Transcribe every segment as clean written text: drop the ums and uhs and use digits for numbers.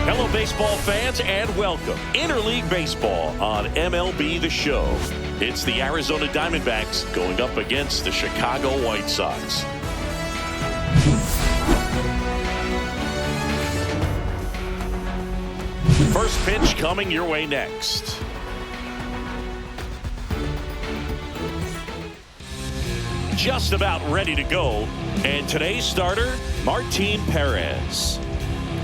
Hello, baseball fans, and welcome. Interleague Baseball on MLB The Show. It's the Arizona Diamondbacks going up against the Chicago White Sox. First pitch coming your way next. Just about ready to go. And today's starter, Martin Perez.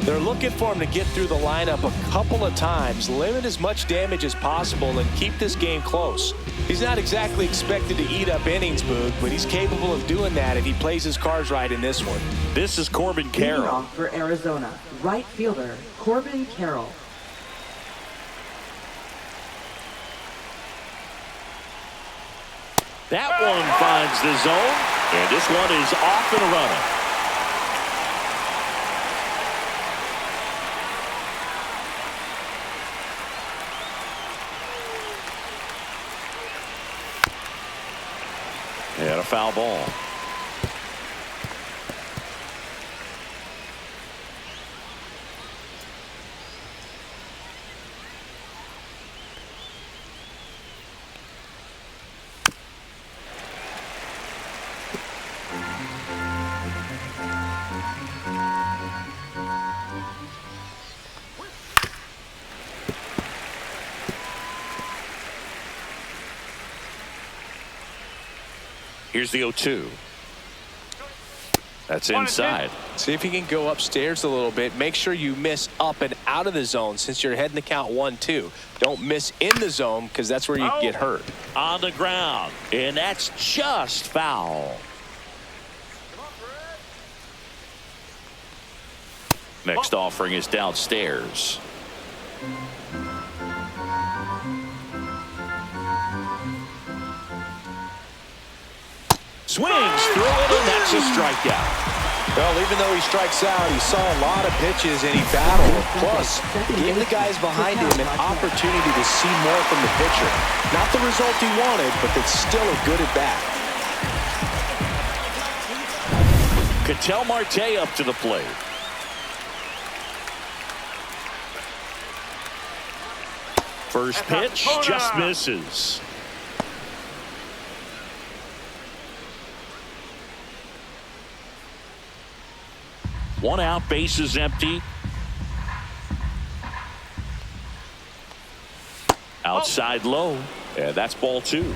They're looking for him to get through the lineup a couple of times, limit as much damage as possible, and keep this game close. He's not exactly expected to eat up innings, Boog, but he's capable of doing that if he plays his cards right in this one. This is Corbin Carroll. Leading off for Arizona, right fielder Corbin Carroll. That one finds the zone, and this one is off and running. And a foul ball. Here's the 0-2. That's inside. See if he can go upstairs a little bit. Make sure you miss up and out of the zone since you're heading the count 1-2. Don't miss in the zone because that's where you get hurt. On the ground, and that's just foul. Next offering is downstairs. Swings through it, and that's a strikeout. Well, even though he strikes out, he saw a lot of pitches and he battled. Plus, he gave the guys behind him an opportunity to see more from the pitcher. Not the result he wanted, but that's still a good at-bat. Ketel Marte up to the plate. First pitch just misses. One out, bases empty. Outside low, and that's ball 2.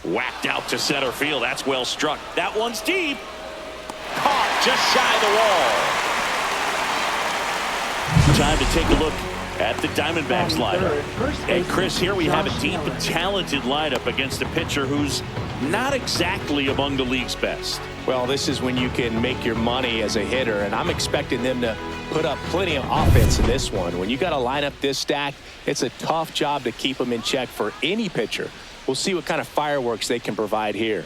Whacked out to center field. That's well struck. That one's deep. Caught just shy of the wall. Time to take a look at the Diamondbacks lineup. And Chris, here we have a deep and talented lineup against a pitcher who's not exactly among the league's best. Well, this is when you can make your money as a hitter, and I'm expecting them to put up plenty of offense in this one. When you got a lineup this stacked, it's a tough job to keep them in check for any pitcher. We'll see what kind of fireworks they can provide here.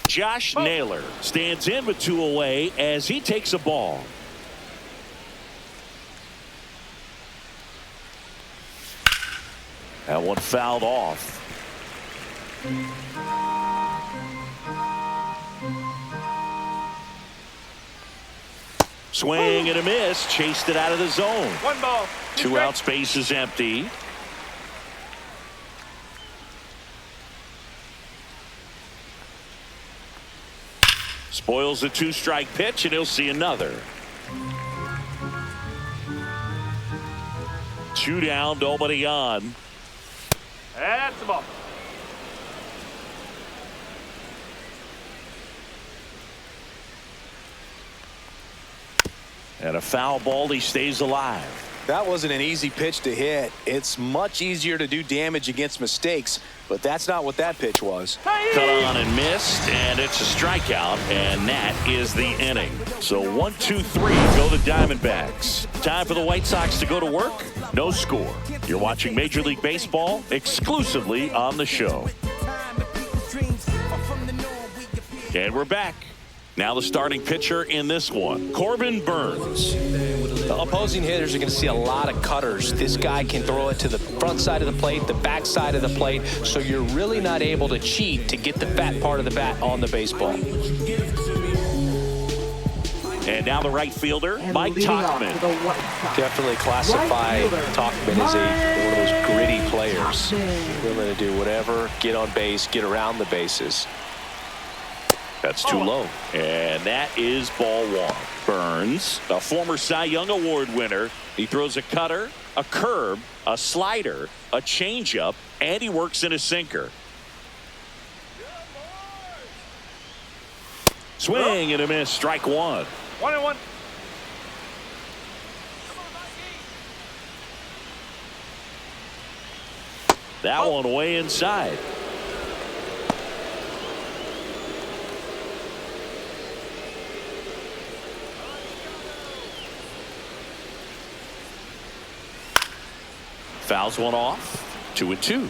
Josh Naylor stands in with 2 away as he takes a ball. That one fouled off. Swing and a miss. Chased it out of the zone. 1 ball. 2 outs, base is empty. Spoils the 2-strike pitch, and he'll see another. 2 down, nobody on. That's the ball. And a foul ball, he stays alive. That wasn't an easy pitch to hit. It's much easier to do damage against mistakes, but that's not what that pitch was. Cut on and missed, and it's a strikeout, and that is the inning. So 1, 2, 3 go the Diamondbacks. Time for the White Sox to go to work. No score. You're watching Major League Baseball exclusively on the show. And we're back. Now the starting pitcher in this one, Corbin Burnes. The opposing hitters are going to see a lot of cutters. This guy can throw it to the front side of the plate, the back side of the plate, so you're really not able to cheat to get the fat part of the bat on the baseball. And now the right fielder, Mike Tauchman. Definitely classify Tauchman as one of those gritty players. Willing to do whatever, get on base, get around the bases. That's too low. And that is ball one. Burns, a former Cy Young Award winner. He throws a cutter, a curve, a slider, a changeup, and he works in a sinker. Swing and a miss, strike one. 1-1. That one way inside. Fouls one off. 2-2.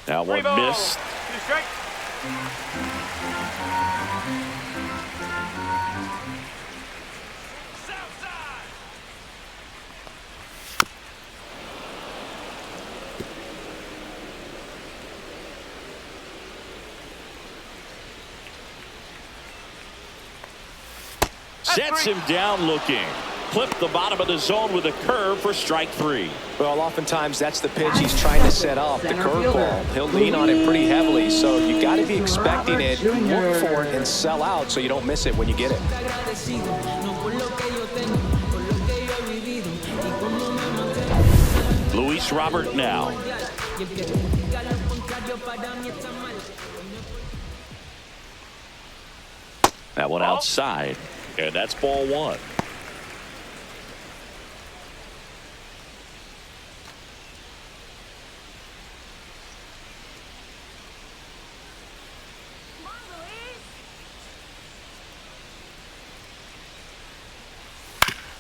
Now one missed. Sets him down looking. Clip the bottom of the zone with a curve for strike three. Well, oftentimes that's the pitch he's trying to set up, the curveball. He'll lean on it pretty heavily, so you got to be expecting it, look for it, and sell out so you don't miss it when you get it. Luis Robert now. That one outside, and that's ball one.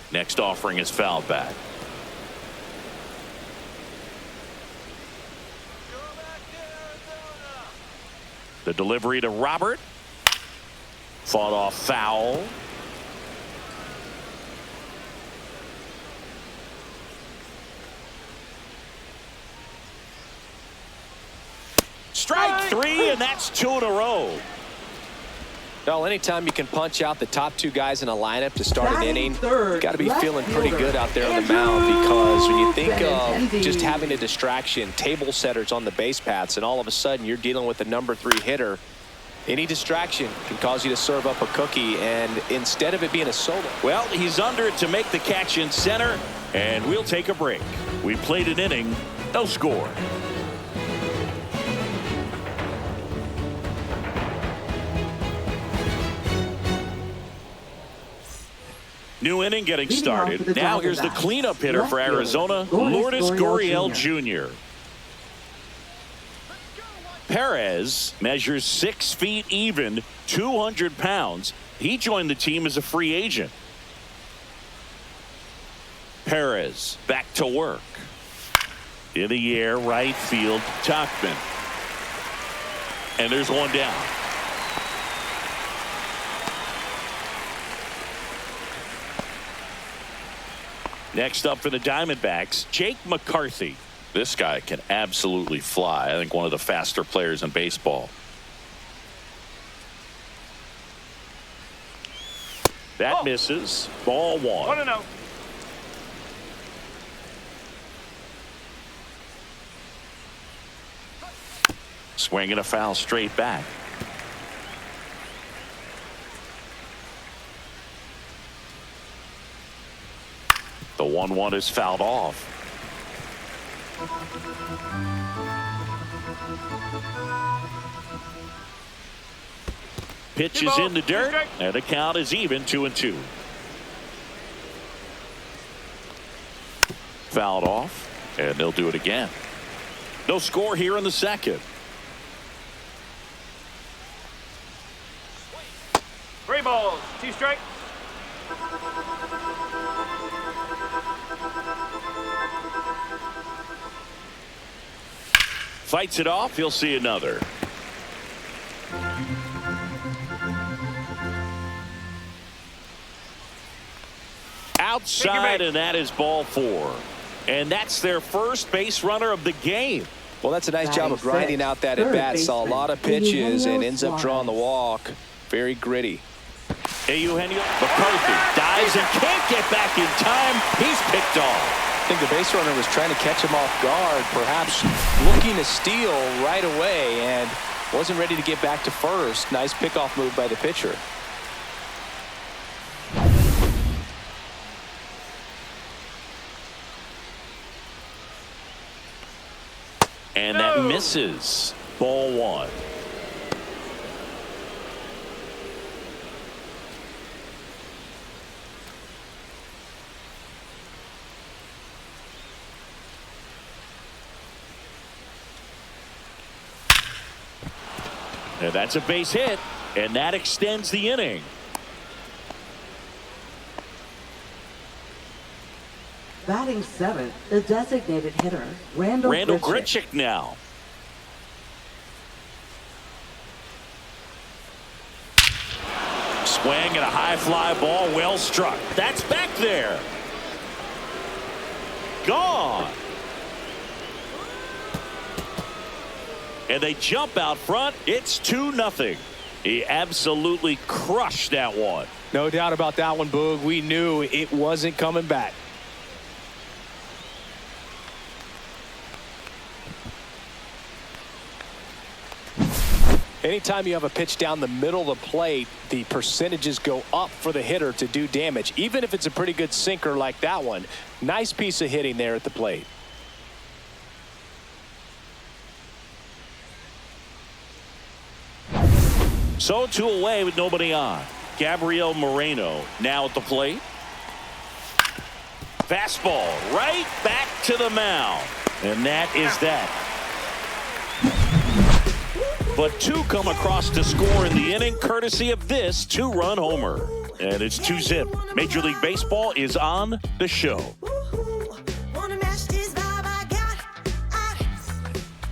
Next offering is fouled back. The delivery to Robert. Fought off foul. Strike three, and that's two in a row. Well, anytime you can punch out the top two guys in a lineup to start an inning, you've got to be feeling pretty good out there on the mound, because when you think of just having a distraction, table setters on the base paths, and all of a sudden you're dealing with a number 3 hitter, any distraction can cause you to serve up a cookie, and instead of it being a solo. Well, he's under it to make the catch in center, and we'll take a break. We played an inning, no score. New inning getting started. Now here's the cleanup hitter for Arizona, Lourdes Gurriel Jr. Perez measures 6 feet even, 200 pounds. He joined the team as a free agent. Perez back to work. In the air, right field, Tauchman. And there's one down. Next up for the Diamondbacks, Jake McCarthy. This guy can absolutely fly. I think one of the faster players in baseball. That misses. Ball one. 1-0. Swinging a foul straight back. The 1-1 is fouled off. Pitch is in the dirt, and the count is even, 2-2. Fouled off, and they'll do it again. No score here in the second. 3 balls, 2 strikes. Fights it off. He'll see another. Outside, and that is ball 4. And that's their first base runner of the game. Well, that's a nice job of grinding out that at-bat. Saw a lot of pitches and ends up drawing the walk. Very gritty. Eugenio McCarthy dives and can't get back in time. He's picked off. I think the base runner was trying to catch him off guard, perhaps looking to steal right away, and wasn't ready to get back to first. Nice pickoff move by the pitcher. And that misses. Ball 1. And that's a base hit, and that extends the inning. Batting 7th, the designated hitter, Randall Grichuk now. Swing and a high fly ball, well struck. That's back there. Gone. And they jump out front. It's 2-0. He absolutely crushed that one. No doubt about that one, Boog. We knew it wasn't coming back. Anytime you have a pitch down the middle of the plate, the percentages go up for the hitter to do damage, even if it's a pretty good sinker like that one. Nice piece of hitting there at the plate. So 2 away with nobody on. Gabriel Moreno now at the plate. Fastball right back to the mound. And that is that. But 2 come across to score in the inning, courtesy of this 2-run homer. And it's 2-zip. Major League Baseball is on the show.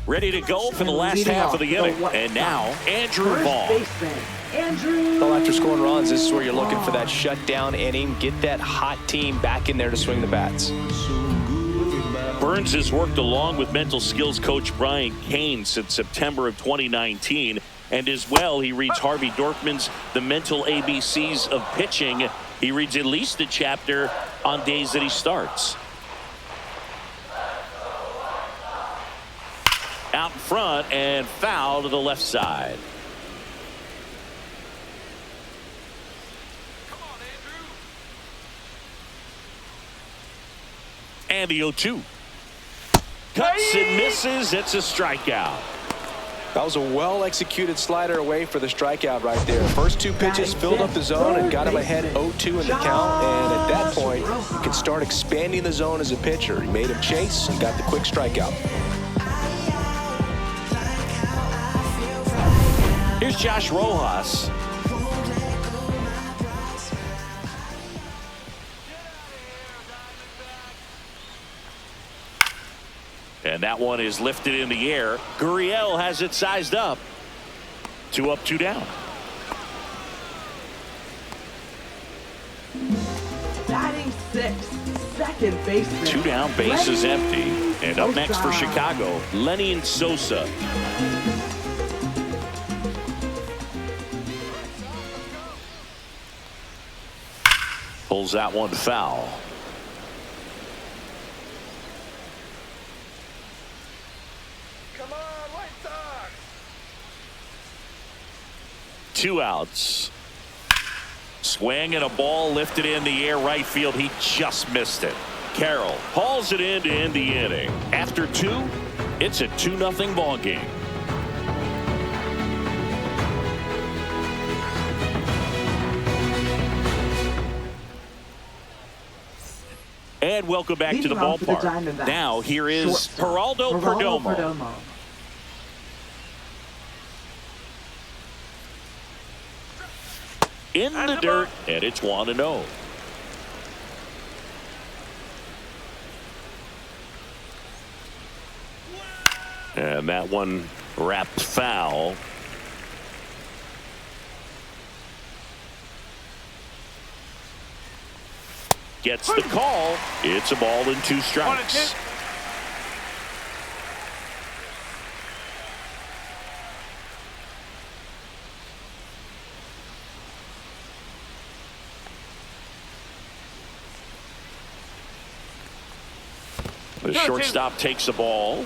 Ready to go for the last half of the inning. And now, Andrew Vaughn. Well, after scoring runs, this is where you're looking for that shutdown inning. Get that hot team back in there to swing the bats. Burns has worked along with mental skills coach Brian Kane since September of 2019. And as well, he reads Harvey Dorkman's The Mental ABCs of Pitching. He reads at least a chapter on days that he starts. Out in front and foul to the left side. And the 0-2. Cuts and misses. It's a strikeout. That was a well-executed slider away for the strikeout right there. First 2 pitches filled up the zone and got him ahead 0-2 in the count. And at that point, you can start expanding the zone as a pitcher. He made him chase and got the quick strikeout. Here's Josh Rojas. And that one is lifted in the air. Gurriel has it sized up. 2 up, 2 down. Batting 6th, second baseman. 2 down, base is empty. And up next for Chicago, Lenny Sosa. Pulls that one foul. Come on, White Sox. 2 outs. Swing and a ball lifted in the air right field. He just missed it. Carroll hauls it in to end the inning. After 2, it's a 2-0 ball game. And welcome back to the ballpark. Now here is Geraldo Perdomo. In the dirt, and it's 1-0. And that one wrapped foul. gets the call. It's a ball and 2 strikes. The shortstop takes the ball.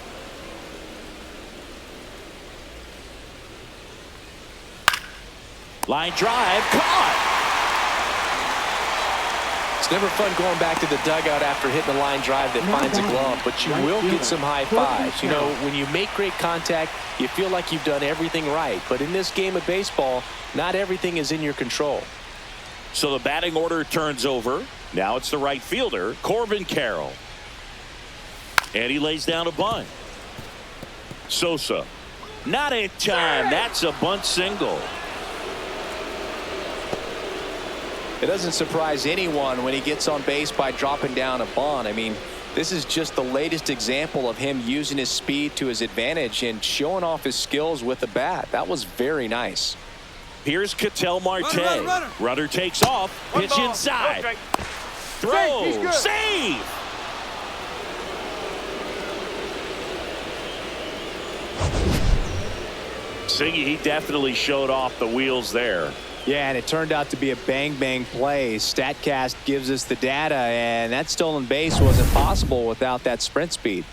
Line drive, caught. It's never fun going back to the dugout after hitting a line drive that finds a glove, but you will get some high fives. You know, when you make great contact, you feel like you've done everything right. But in this game of baseball, not everything is in your control. So the batting order turns over. Now it's the right fielder, Corbin Carroll. And he lays down a bunt. Sosa. Not in time. That's a bunt single. It doesn't surprise anyone when he gets on base by dropping down a bunt. I mean, this is just the latest example of him using his speed to his advantage and showing off his skills with the bat. That was very nice. Here's Ketel Marte. Runner takes off. Pitch inside. Okay. Throw. Save. Siggy, he definitely showed off the wheels there. Yeah, and it turned out to be a bang-bang play. StatCast gives us the data, and that stolen base wasn't possible without that sprint speed.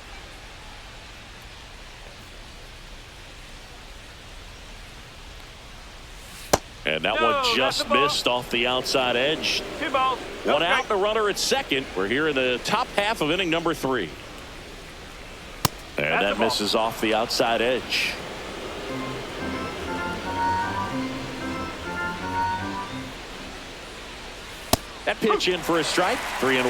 And that one just missed off the outside edge. 2 balls. One out, and a runner at second. We're here in the top half of inning number 3. And that misses off the outside edge. That pitch in for a strike. 3-1.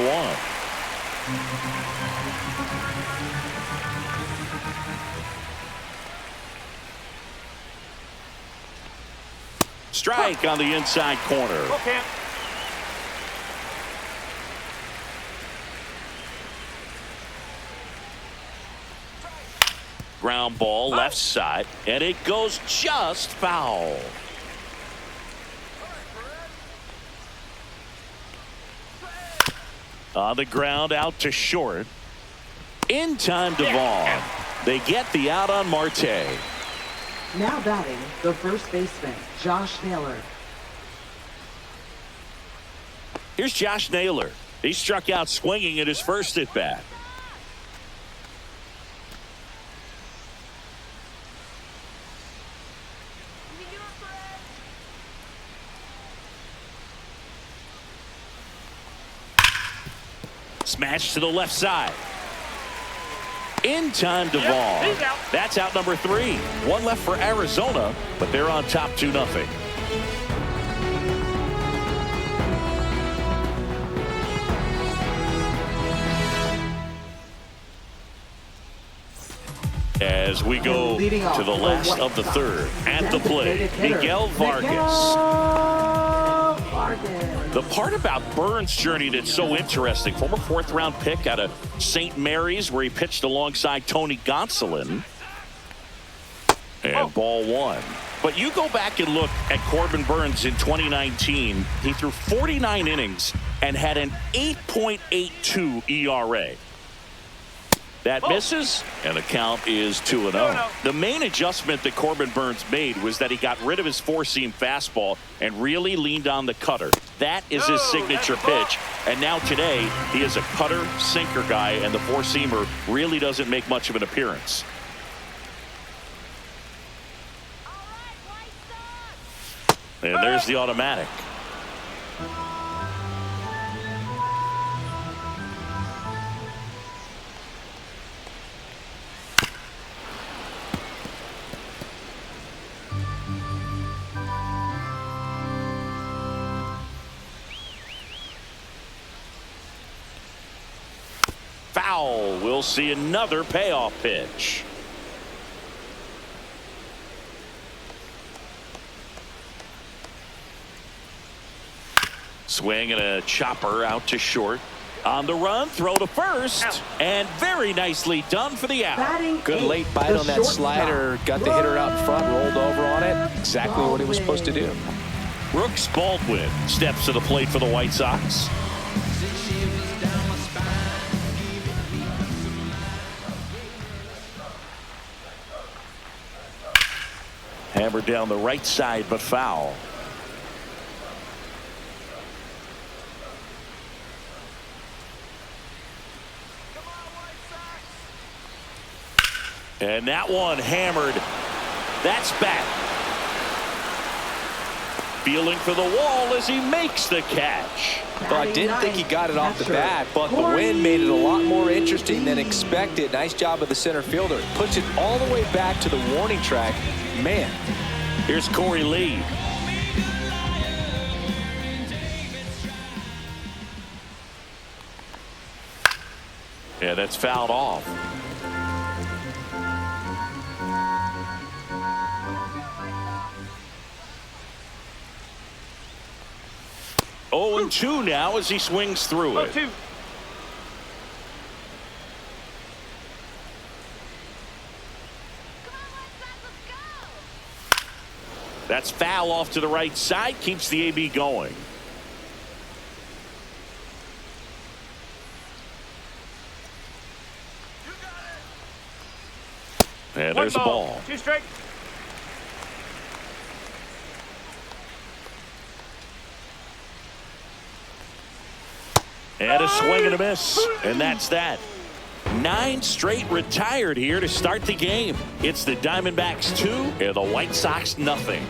Strike on the inside corner. Okay. Ground ball left side, and it goes just foul. On the ground, out to short. In time to Vaughn. They get the out on Marte. Now batting, the first baseman, Josh Naylor. Here's Josh Naylor. He struck out swinging at his first at bat. Smash to the left side. In time to Vaughn. That's out number 3. One left for Arizona, but they're on top 2-0. As we go to the last of the third, at the plate, Miguel Vargas. The part about Burns' journey that's so interesting, former 4th-round pick out of St. Mary's, where he pitched alongside Tony Gonsolin. And ball 1. But you go back and look at Corbin Burns in 2019. He threw 49 innings and had an 8.82 ERA. That misses, and the count is 2-0. The main adjustment that Corbin Burns made was that he got rid of his 4-seam fastball and really leaned on the cutter. That is his signature pitch, and now today he is a cutter sinker guy, and the 4-seamer really doesn't make much of an appearance. And there's the automatic. Foul. We'll see another payoff pitch. Swing and a chopper out to short. On the run, throw to first, and very nicely done for the out. Good late bite on that slider. Got the hitter out in front, rolled over on it. Exactly what he was supposed to do. Brooks Baldwin steps to the plate for the White Sox. Hammered down the right side, but foul. And that one hammered. That's back. Feeling for the wall as he makes the catch. Well, I didn't think he got it off the bat, but the wind made it a lot more interesting than expected. Nice job of the center fielder. Puts it all the way back to the warning track. Man. Here's Corey Lee. Yeah, that's fouled off. Oh, and 2 now as he swings through it. 2. That's foul off to the right side. Keeps the AB going. And there's the ball. 2 strike. And a swing and a miss. And that's that. 9 straight retired here to start the game. It's the Diamondbacks 2 and the White Sox nothing.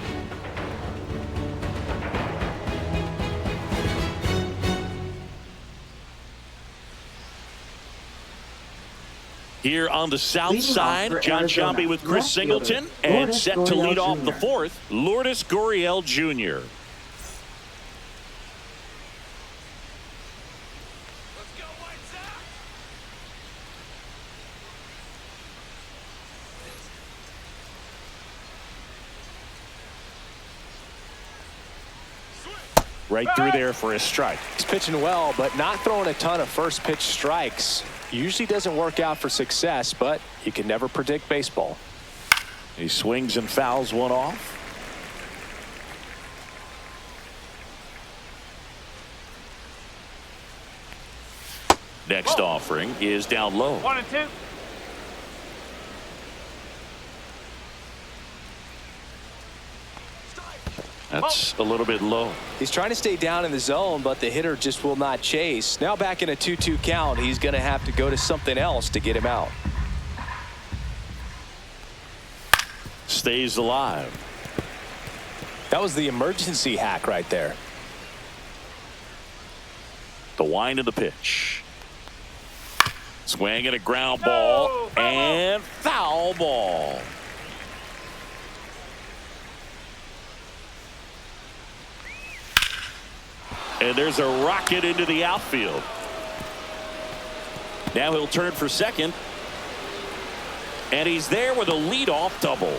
Here on the south side, John Sciambi with Chris Singleton, and set to lead off the 4th, Lourdes Gurriel Jr. Right through there for a strike. He's pitching well, but not throwing a ton of first pitch strikes. Usually doesn't work out for success, but you can never predict baseball. He swings and fouls one off. Next offering is down low. 1 and 2. That's a little bit low. He's trying to stay down in the zone, but the hitter just will not chase. Now back in a 2-2 count, he's going to have to go to something else to get him out. Stays alive. That was the emergency hack right there. The wind of the pitch. Swing and a ground ball and foul ball. And there's a rocket into the outfield. Now he'll turn for second. And he's there with a leadoff double.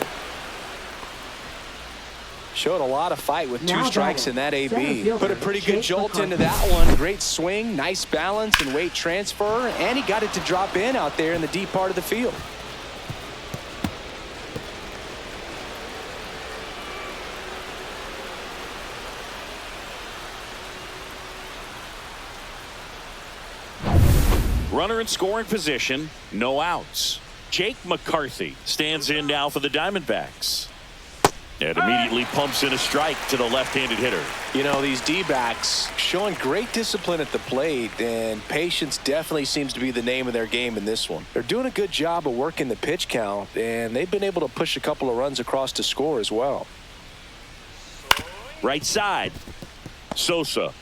Showed a lot of fight with 2 strikes in that AB. Put a pretty good jolt into that one. Great swing, nice balance and weight transfer. And he got it to drop in out there in the deep part of the field. Runner in scoring position, no outs. Jake McCarthy stands in now for the Diamondbacks. And immediately pumps in a strike to the left-handed hitter. You know, these D-backs showing great discipline at the plate, and patience definitely seems to be the name of their game in this one. They're doing a good job of working the pitch count, and they've been able to push a couple of runs across to score as well. Right side. Sosa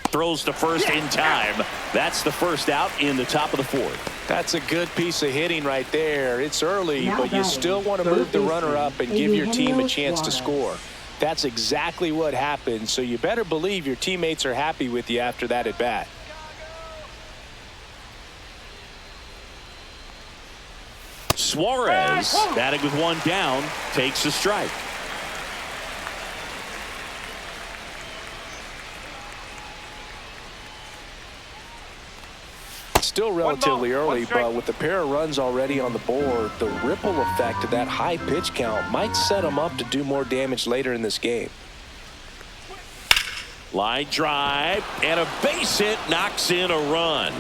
throws to first in time. That's the first out in the top of the 4th. That's a good piece of hitting right there. It's early, but you still want to move the runner up and give your team a chance to score. That's exactly what happened, so you better believe your teammates are happy with you after that at bat. Suarez, batting with 1 down, takes a strike. Still relatively early, but with a pair of runs already on the board, the ripple effect of that high pitch count might set them up to do more damage later in this game. Line drive and a base hit knocks in a run.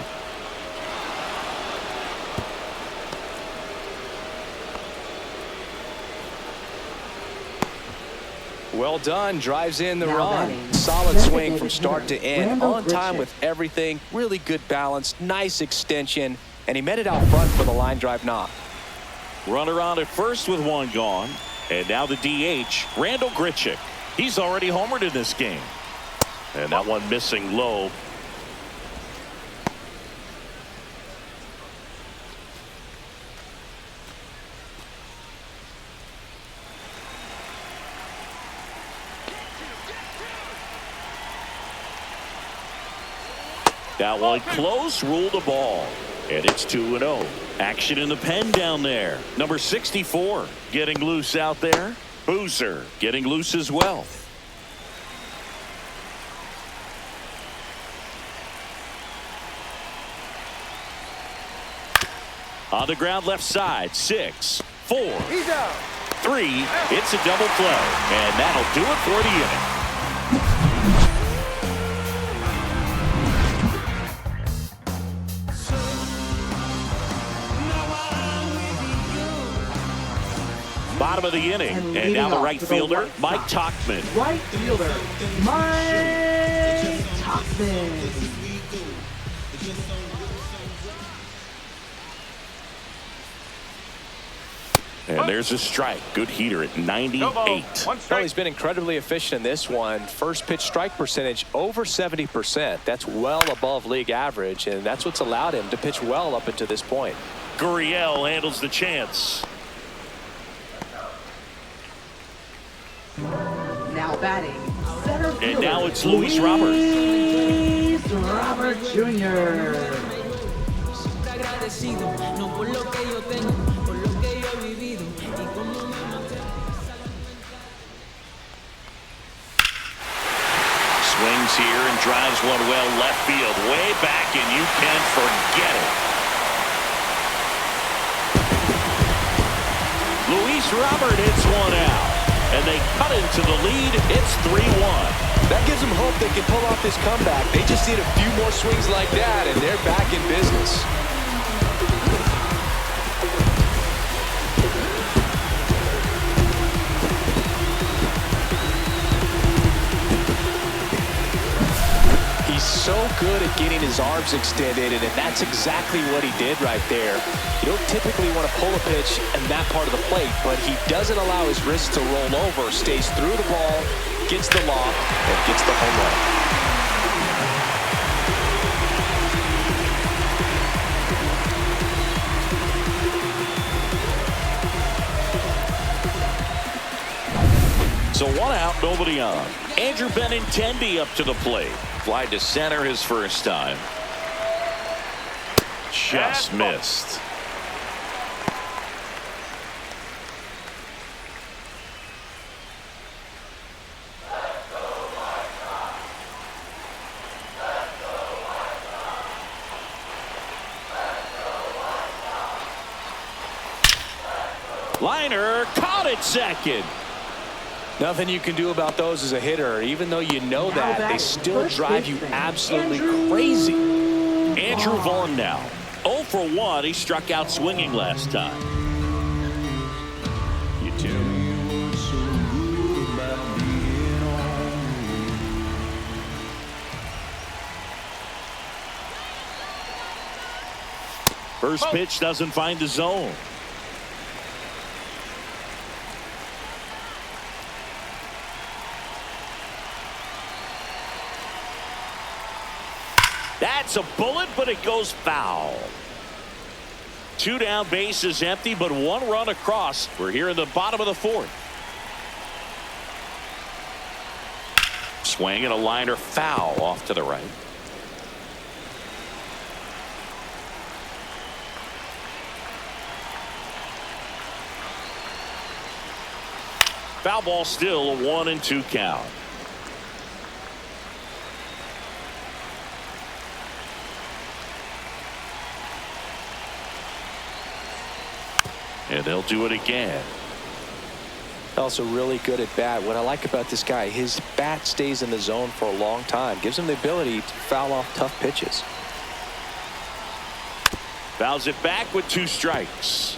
Well done. Drives in the Now run. batting, Solid swing from designated start to hitter, end. Randall On time Grichuk. with everything. Really good balance. Nice extension. And he met it out front for the line drive knock. Runner on at first with one gone. And now the DH, Randall Grichuk. He's already homered in this game. And that one missing low. That one close, ruled the ball. And it's 2-0. Action in the pen down there. Number 64 getting loose out there. Boozer getting loose as well. On the ground left side. 6, 4, He's out. 3. It's a double play. And that'll do it for the inning. Bottom of the inning. And now the right fielder, Mike Tauchman. Right fielder, Mike Tauchman. And there's a strike. Good heater at 98. Well, he's been incredibly efficient in this one. First pitch strike percentage over 70%. That's well above league average, and that's what's allowed him to pitch well up until this point. Gurriel handles the chance. Now batting, center fielder. And now it's Luis Robert. Luis Robert Jr. Swings here and drives one well left field. Way back, and you can forget it. Luis Robert hits one out. And they cut into the lead. It's 3-1. That gives them hope they can pull off this comeback. They just need a few more swings like that, and they're back in business. He's so good at getting his arms extended, and that's exactly what he did right there. You don't typically want to pull a pitch in that part of the plate, but he doesn't allow his wrist to roll over, stays through the ball, gets the lob, and gets the home run. So one out, nobody on. Andrew Benintendi up to the plate. Fly to center his first time. Just missed. Liner caught it second. Nothing you can do about those as a hitter. Even though you know that, they still drive you absolutely crazy. Andrew Vaughn now. 0 for 1. He struck out swinging last time. You too. First pitch doesn't find the zone. That's a bullet, but it goes foul. 2 down, base is empty, but 1 run across. We're here in the bottom of the 4th. Swing and a liner foul off to the right. Foul ball, still a 1-2 count. And they'll do it again. Also really good at bat. What I like about this guy, his bat stays in the zone for a long time. Gives him the ability to foul off tough pitches. Fouls it back with 2 strikes.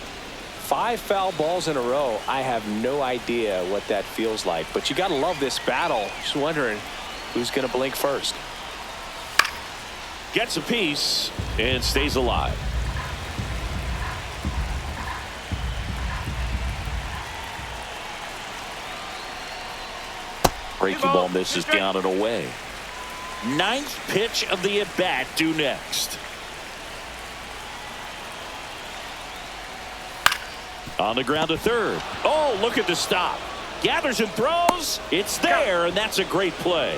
5 foul balls in a row. I have no idea what that feels like, but you got to love this battle. Just wondering who's going to blink first. Gets a piece and stays alive. Breaking ball misses down and away. 9th pitch of the at-bat due next. On the ground to third. Oh, look at the stop. Gathers and throws. It's there, and that's a great play.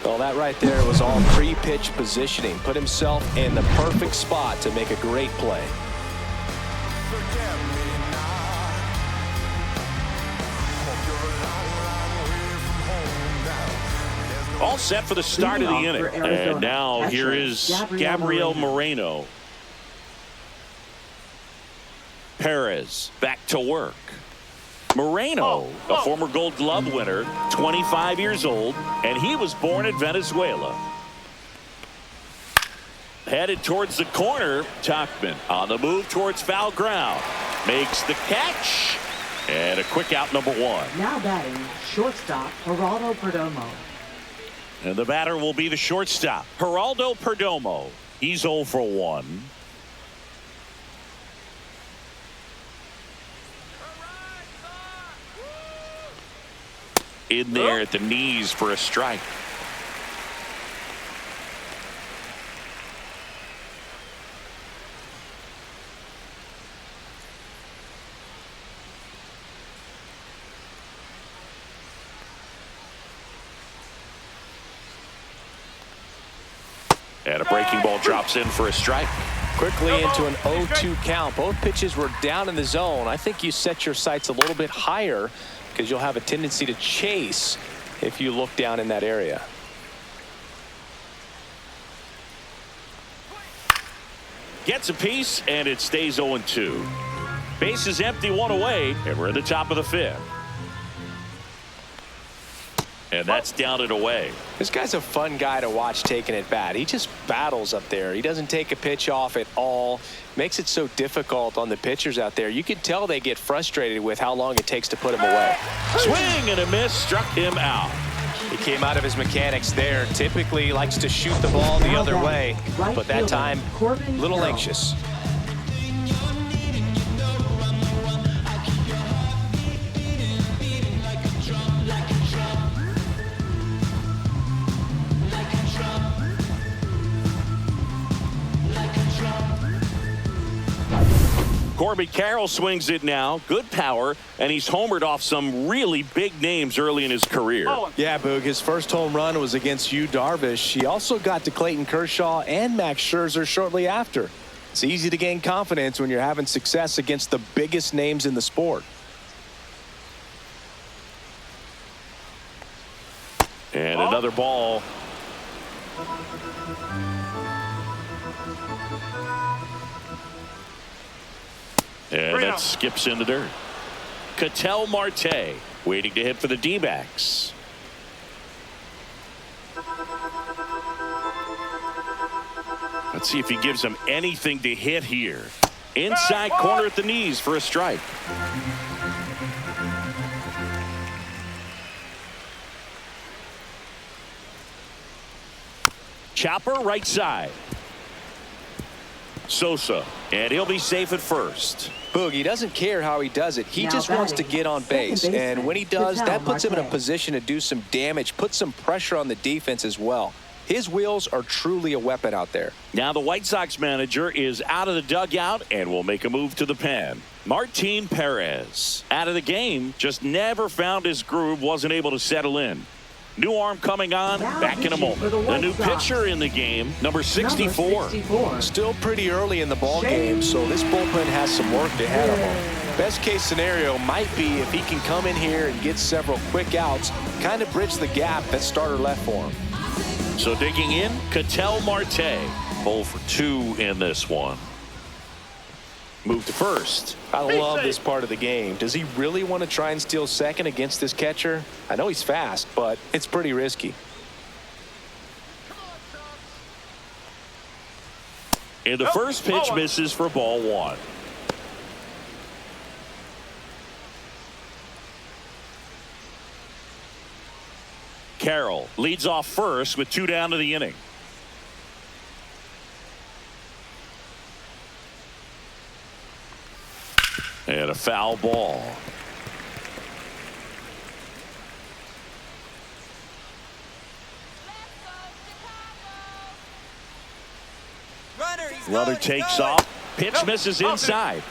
Well, that right there was all pre-pitch positioning. Put himself in the perfect spot to make a great play. All set for the start of the inning. And now here is Gabriel Moreno. Perez back to work. Moreno, a former Gold Glove winner, 25 years old, and he was born in Venezuela. Headed towards the corner, Tachman on the move towards foul ground. Makes the catch, and a quick out, number 1. Now batting, shortstop, Geraldo Perdomo. And the batter will be the shortstop, Geraldo Perdomo. He's 0 for 1. In there at the knees for a strike. And a breaking ball drops in for a strike. Quickly into an 0-2 count. Both pitches were down in the zone. I think you set your sights a little bit higher because you'll have a tendency to chase if you look down in that area. Gets a piece, and it stays 0-2. Base is empty, 1 away, and we're at the top of the 5th. And that's down and away. This guy's a fun guy to watch taking at bat. He just battles up there. He doesn't take a pitch off at all. Makes it so difficult on the pitchers out there. You can tell they get frustrated with how long it takes to put him away. Swing and a miss, struck him out. He came out of his mechanics there. Typically he likes to shoot the ball the other way, but that time a little anxious. Corbin Carroll swings it now. Good power, and he's homered off some really big names early in his career. Yeah, Boog, his first home run was against Yu Darvish. He also got to Clayton Kershaw and Max Scherzer shortly after. It's easy to gain confidence when you're having success against the biggest names in the sport. And another ball. And that skips in the dirt. Ketel Marte waiting to hit for the D-backs. Let's see if he gives them anything to hit here. Inside corner at the knees for a strike. Chopper right side. Sosa, and he'll be safe at first. Boog, he doesn't care how he does it. He just wants to get on base. And when he does, that puts him in a position to do some damage, put some pressure on the defense as well. His wheels are truly a weapon out there. Now the White Sox manager is out of the dugout and will make a move to the pen. Martin Perez out of the game, just never found his groove, wasn't able to settle in. New arm coming on, back in a moment. The new pitcher in the game, number 64. Still pretty early in the ball game, so this bullpen has some work ahead of him. Best case scenario might be if he can come in here and get several quick outs, kind of bridge the gap that starter left for him. So digging in, Ketel Marte, 0 for 2 in this one. Move to first. I love this part of the game. Does he really want to try and steal second against this catcher? I know he's fast, but it's pretty risky. And the first pitch misses for ball 1. Carroll leads off first with 2 down to the inning. And a foul ball. Runner takes off. Pitch misses inside.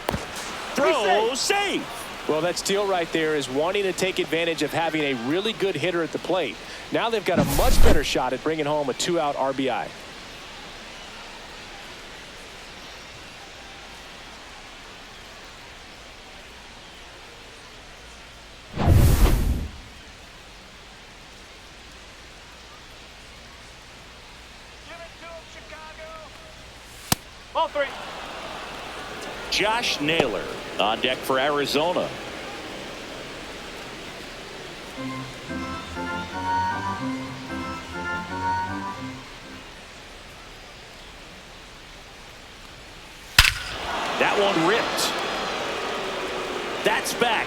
Throw, save. Well, that steal right there is wanting to take advantage of having a really good hitter at the plate. Now they've got a much better shot at bringing home a 2-out RBI. Ball 3. Josh Naylor on deck for Arizona. That one ripped. That's back.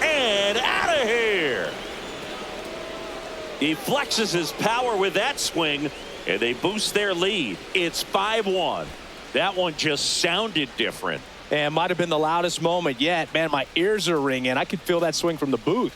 And out of here. He flexes his power with that swing, and they boost their lead. It's 5-1. That one just sounded different. And might have been the loudest moment yet. Man, my ears are ringing. I could feel that swing from the booth.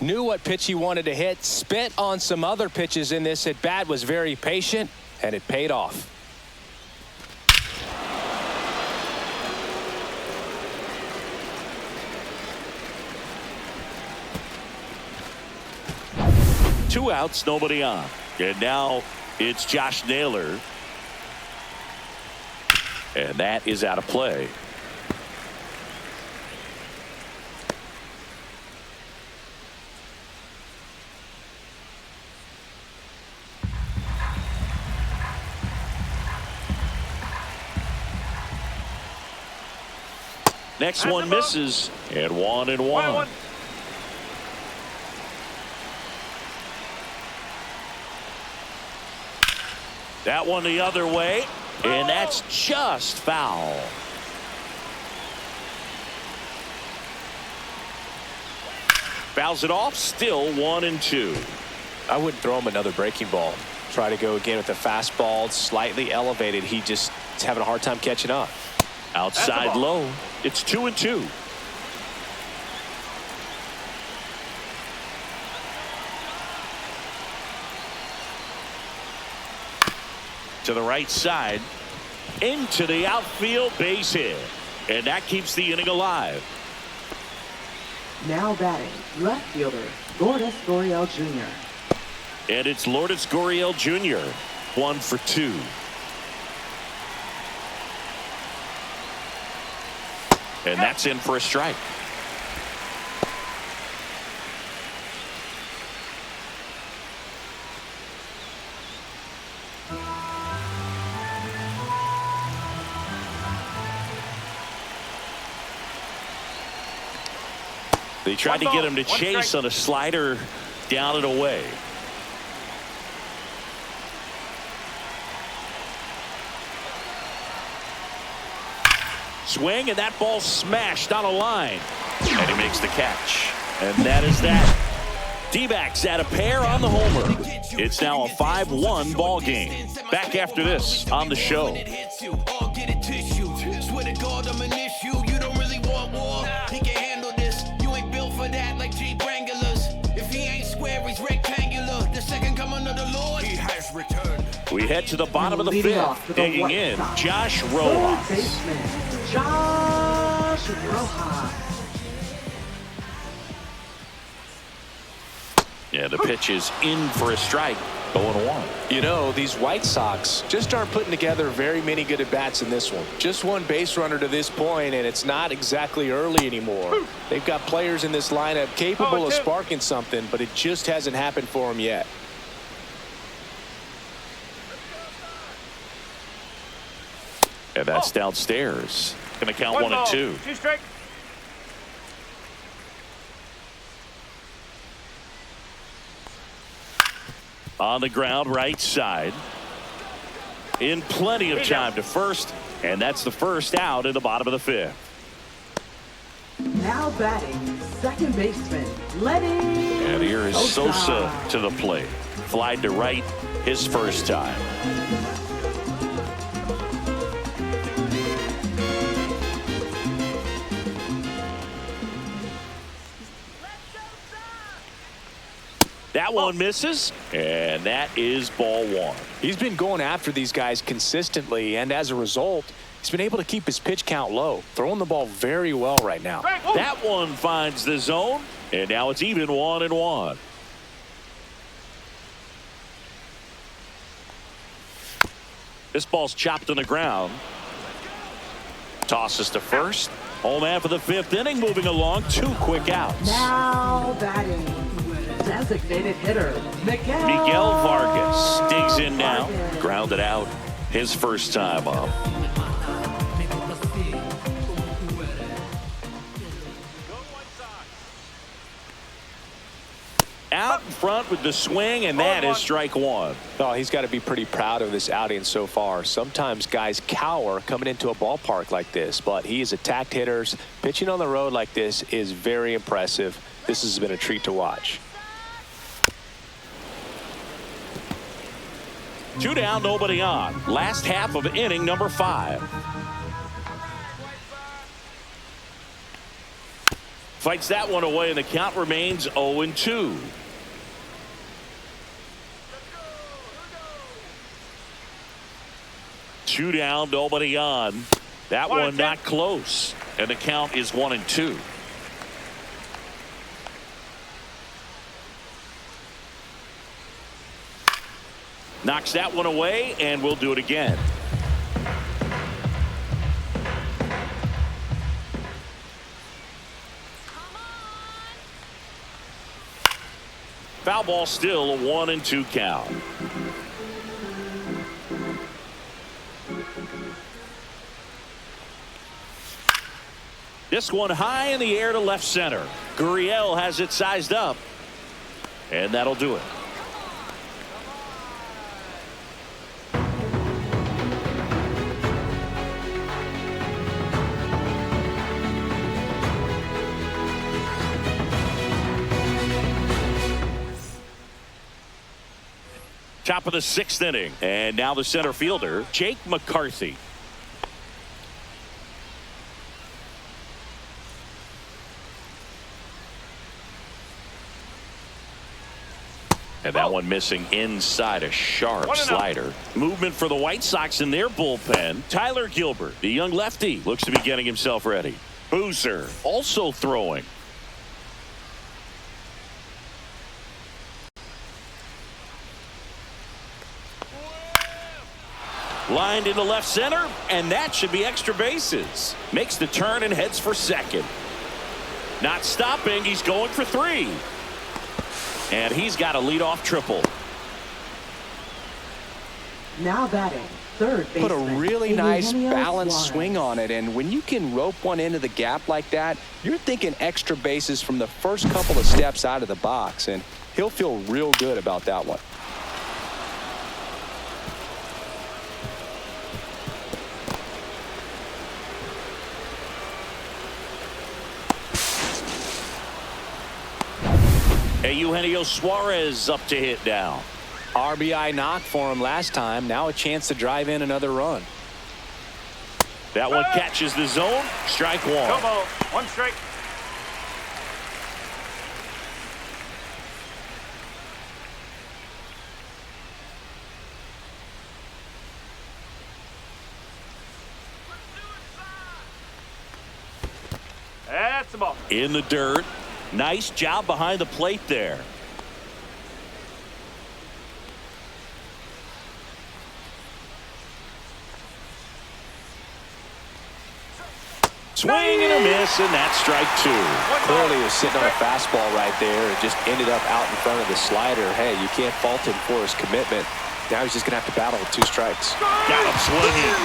Knew what pitch he wanted to hit. Spit on some other pitches in this at bat. Was very patient, and it paid off. Two outs, nobody on. And now it's Josh Naylor. And that is out of play. Next one misses, and 1-1. That one the other way, and that's just foul. Fouls it off, still 1-2. I wouldn't throw him another breaking ball. Try to go again with the fastball, slightly elevated. He just is having a hard time catching up. Outside low. It's 2-2. To the right side, into the outfield, base hit, and that keeps the inning alive. Now batting, left fielder, Lourdes Gurriel Jr. And it's Lourdes Gurriel Jr. 1 for 2. And that's in for a strike. They tried to get him to chase on a slider down and away. Swing, and that ball smashed on a line. And he makes the catch. And that is that. D-backs add a pair on the homer. It's now a 5-1 ball game. Back after this on the show. We head to the bottom of the fifth. Digging in, Josh Rojas. Baseman, Josh Rojas. Yeah, the pitch is in for a strike. 0-1. You know, these White Sox just aren't putting together very many good at-bats in this one. Just one base runner to this point, and it's not exactly early anymore. They've got players in this lineup capable of sparking something, but it just hasn't happened for them yet. And that's downstairs. Going to count 1-2. 2 strikes. On the ground, right side. in plenty of time to first, and that's the first out in the bottom of the fifth. Now batting, second baseman, Lenny. And here is Sosa to the plate. Flied to right his first time. That one misses, and that is ball one. He's been going after these guys consistently, and as a result, he's been able to keep his pitch count low, throwing the ball very well right now. That one finds the zone, and now it's even 1-1. This ball's chopped on the ground. Tosses to first. Home man for the fifth inning, moving along. 2 quick outs. Now batting, designated hitter, Miguel Vargas digs in now. Grounded out his first time up. Out in front with the swing, and that is strike one. Oh, he's got to be pretty proud of this outing so far. Sometimes guys cower coming into a ballpark like this, but he has attacked hitters. Pitching on the road like this is very impressive. This has been a treat to watch. 2 down, nobody on. Last half of inning number 5. Fights that one away, and the count remains 0-2. Two down, nobody on. That one not close, and the count is 1-2. Knocks that one away, and we'll do it again. Foul ball, still a 1-2 count. This one high in the air to left center. Gurriel has it sized up, and that'll do it. Top of the 6th inning, and now the center fielder, Jake McCarthy. And that one missing inside, a sharp slider. Movement for the White Sox in their bullpen. Tyler Gilbert, the young lefty, looks to be getting himself ready. Boozer also throwing. Lined into left center, and that should be extra bases. Makes the turn and heads for second. Not stopping, he's going for 3. And he's got a leadoff triple. Now batting, third baseman. Put a really nice balanced swing on it, and when you can rope one into the gap like that, you're thinking extra bases from the first couple of steps out of the box, and he'll feel real good about that one. Eugenio Suarez up to hit now. RBI knock for him last time. Now a chance to drive in another run. That one catches the zone. Strike one. No ball. 1 strike. That's the ball. In the dirt. Nice job behind the plate there. Swing and a miss, and that's strike 2. Clearly he was sitting on a fastball right there. It just ended up out in front of the slider. Hey, you can't fault him for his commitment. Now he's just going to have to battle with 2 strikes. Got him swinging.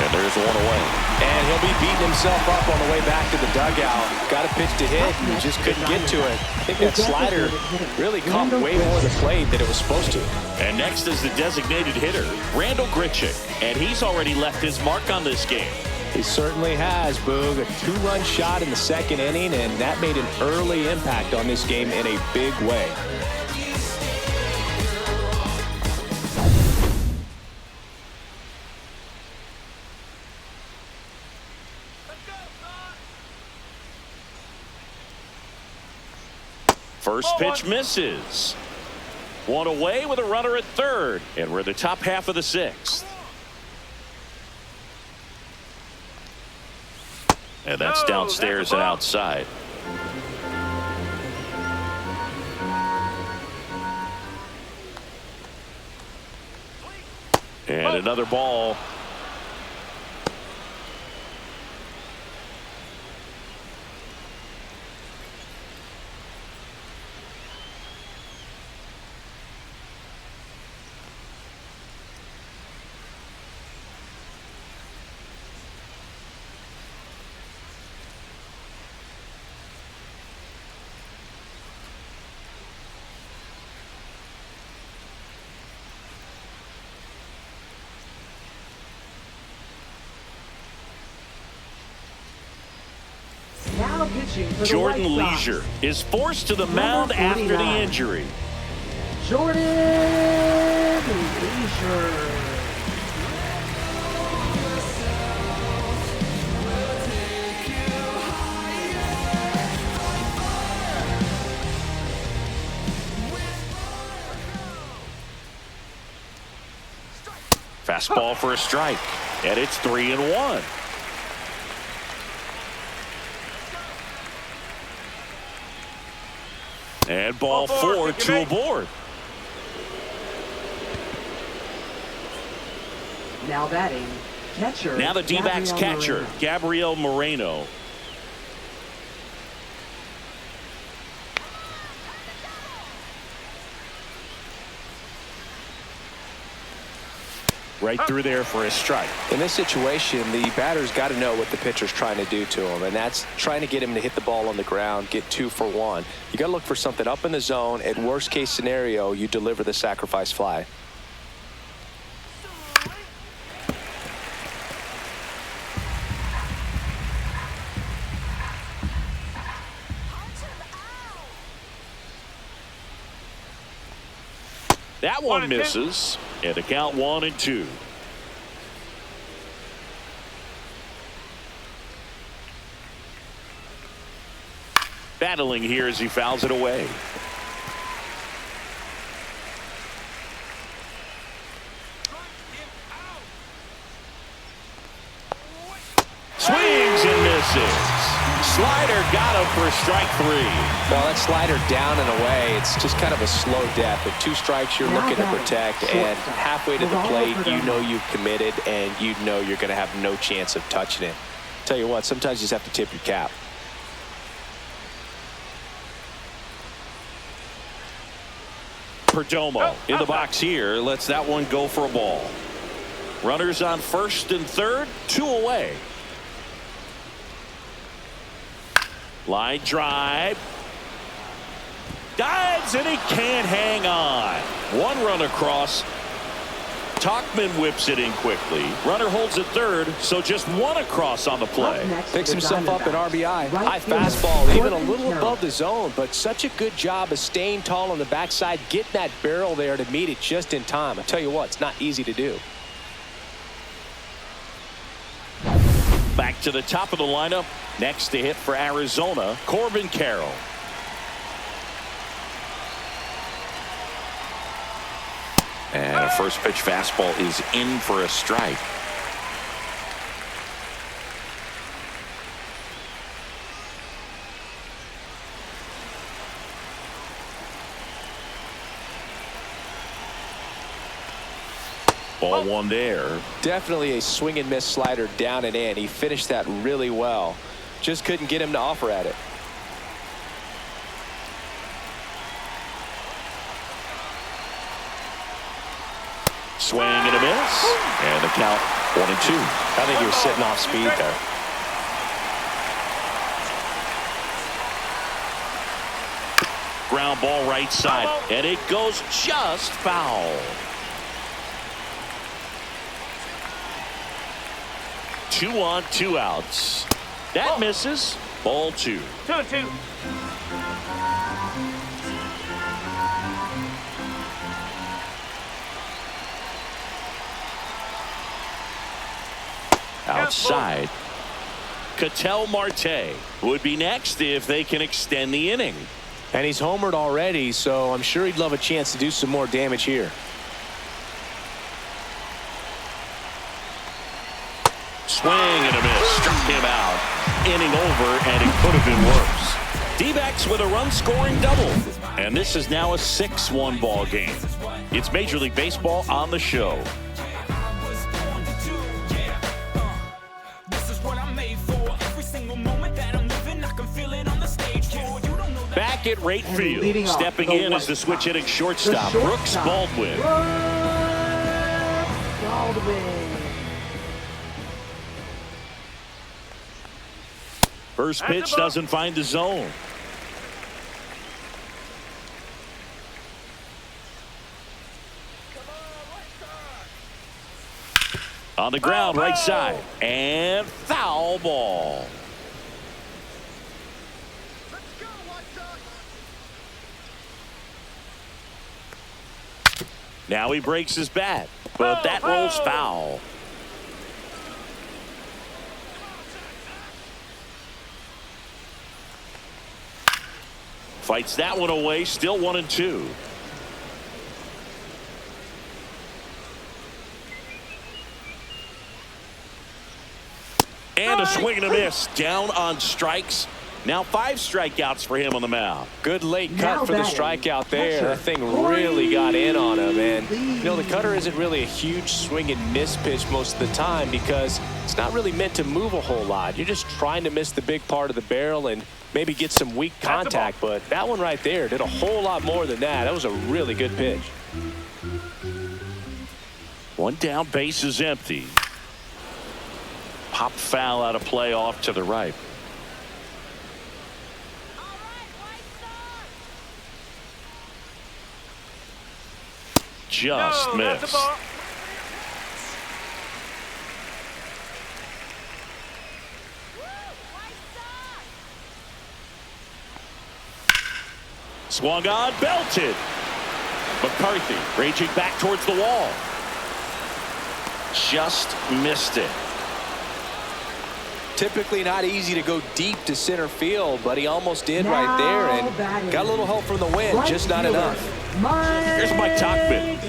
And there's one away. And he'll be beating himself up on the way back to the dugout. Got a pitch to hit, and just couldn't get to it. I think that slider really caught way more of the plate than it was supposed to. And next is the designated hitter, Randall Grichuk. And he's already left his mark on this game. He certainly has, Boog. A 2-run shot in the 2nd inning, and that made an early impact on this game in a big way. First pitch misses. One away with a runner at 3rd. And we're in the top half of the 6th. And that's downstairs and outside. And another ball. Now pitching for the Jordan White Sox, Leisure is forced to the mound after the 49. injury. Jordan Leisure. Fastball for a strike. And it's 3-1. And ball 4, 2 aboard. Now batting, catcher. Now the D-backs Gabriel catcher, Moreno. Gabriel Moreno. Right through there for a strike. In this situation, the batter's got to know what the pitcher's trying to do to him, and that's trying to get him to hit the ball on the ground, get 2 for 1. You got to look for something up in the zone. At worst case scenario, you deliver the sacrifice fly. That one misses. And the count 1-2. Battling here as he fouls it away. Swings and misses. Slider got him for strike 3. Well, that slider down and away, it's just kind of a slow death. With 2 strikes, you're looking to protect, and halfway to the plate, you know you've committed, and you know you're going to have no chance of touching it. Tell you what, sometimes you just have to tip your cap. Perdomo in the box here lets that one go for a ball. Runners on 1st and 3rd, 2 away. Line drive. Dives and he can't hang on. 1 run across. Talkman whips it in quickly. Runner holds at 3rd, so just 1 across on the play. Picks himself up an RBI. High fastball, even a little above the zone, but such a good job of staying tall on the backside, getting that barrel there to meet it just in time. I tell you what, it's not easy to do. Back to the top of the lineup. Next to hit for Arizona, Corbin Carroll. And a first pitch fastball is in for a strike. Ball 1 there. Definitely a swing and miss slider down and in. He finished that really well. Just couldn't get him to offer at it. Swing and a miss. And the count 1-2. I think he was sitting off speed there. Ground ball right side. And it goes just foul. 2 on, 2 outs. That misses. Ball 2. 2-2. Outside. Ketel Marte would be next if they can extend the inning. And he's homered already, so I'm sure he'd love a chance to do some more damage here. Swing and a miss. Struck him out. Inning over, and it could have been worse. D-backs with a run-scoring double. And this is now a 6-1 ball game. It's Major League Baseball on the show. Back at right field, stepping in as the switch hitting shortstop, Brooks Baldwin. First pitch doesn't find the zone. On the ground, right side, and foul ball. Now he breaks his bat, but that rolls foul. Fights that one away, still 1-2. And a swing and a miss. Down on strikes. Now 5 strikeouts for him on the mound. Good late cut for the strikeout there. That thing really got in on him. And, you know, the cutter isn't really a huge swing and miss pitch most of the time because it's not really meant to move a whole lot. You're just trying to miss the big part of the barrel and maybe get some weak contact. But that one right there did a whole lot more than that. That was a really good pitch. One down, base is empty. Pop foul out of play off to the right. Just missed. Swung on, belted. McCarthy raging back towards the wall. Just missed it. Typically not easy to go deep to center field, but he almost did right there and got a little help from the wind, just not enough. Here's Mike Tauchman.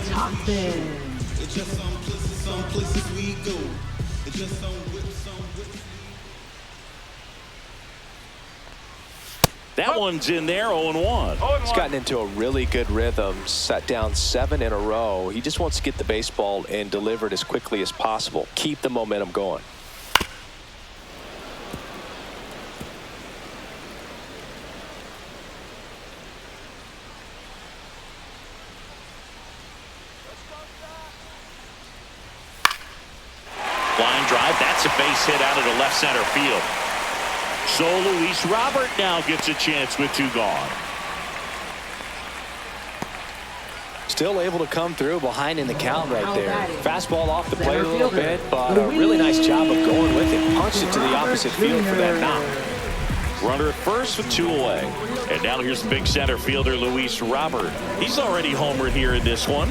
That one's in there, 0-1. He's gotten into a really good rhythm, set down 7 in a row. He just wants to get the baseball and deliver it as quickly as possible. Keep the momentum going. Line drive, that's a base hit out of the left center field. So Luis Robert now gets a chance with 2 gone. Still able to come through behind in the count right there. Fastball off the plate a little bit, but a really nice job of going with it. Punched it to the opposite field for that knock. Runner at first with 2 away. And now here's the big center fielder, Luis Robert. He's already homered here in this one.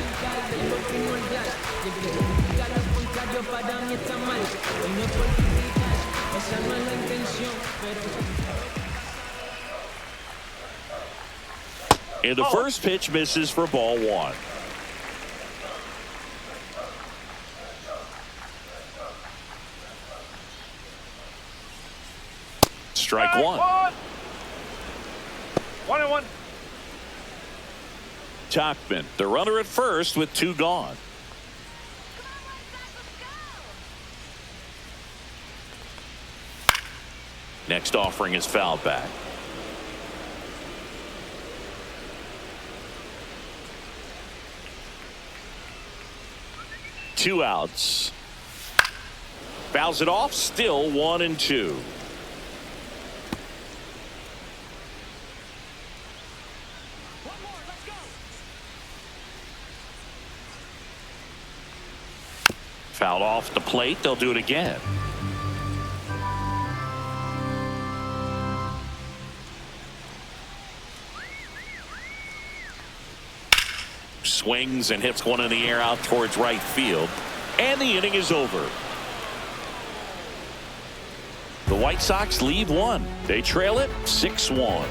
And the first pitch misses for ball 1. Strike 1. 1-1. Tauchman, the runner at first with 2 gone. Next offering is fouled back. 2 outs. Fouls it off. Still 1-2. Fouled off the plate. They'll do it again. Swings and hits one in the air out towards right field. And the inning is over. The White Sox lead 1. They trail it 6-1.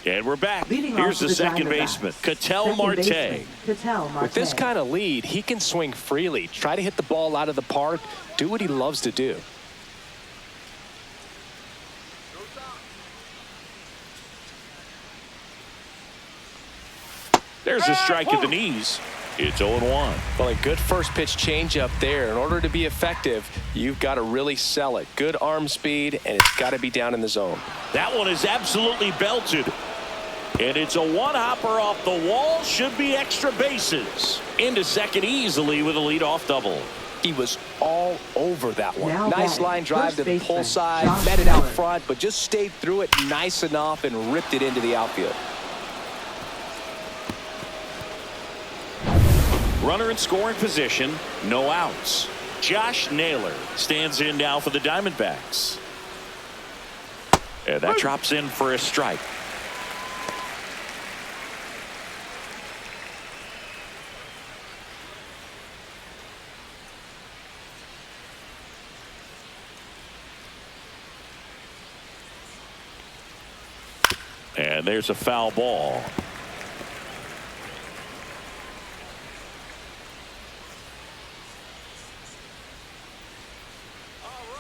And we're back. Here's the second baseman, Ketel Marte. With this kind of lead, he can swing freely, try to hit the ball out of the park, do what he loves to do. There's a strike at the knees. It's 0-1. Well, a good first pitch changeup there. In order to be effective, you've got to really sell it. Good arm speed, and it's got to be down in the zone. That one is absolutely belted. And it's a one-hopper off the wall. Should be extra bases. Into second easily with a leadoff double. He was all over that one. Now nice batting, line drive first to the pull baseman, side, Josh met it out Miller. front, but just stayed through it nice enough and ripped it into the outfield. Runner in scoring position, no outs. Josh Naylor stands in now for the Diamondbacks. And that drops in for a strike. And there's a foul ball.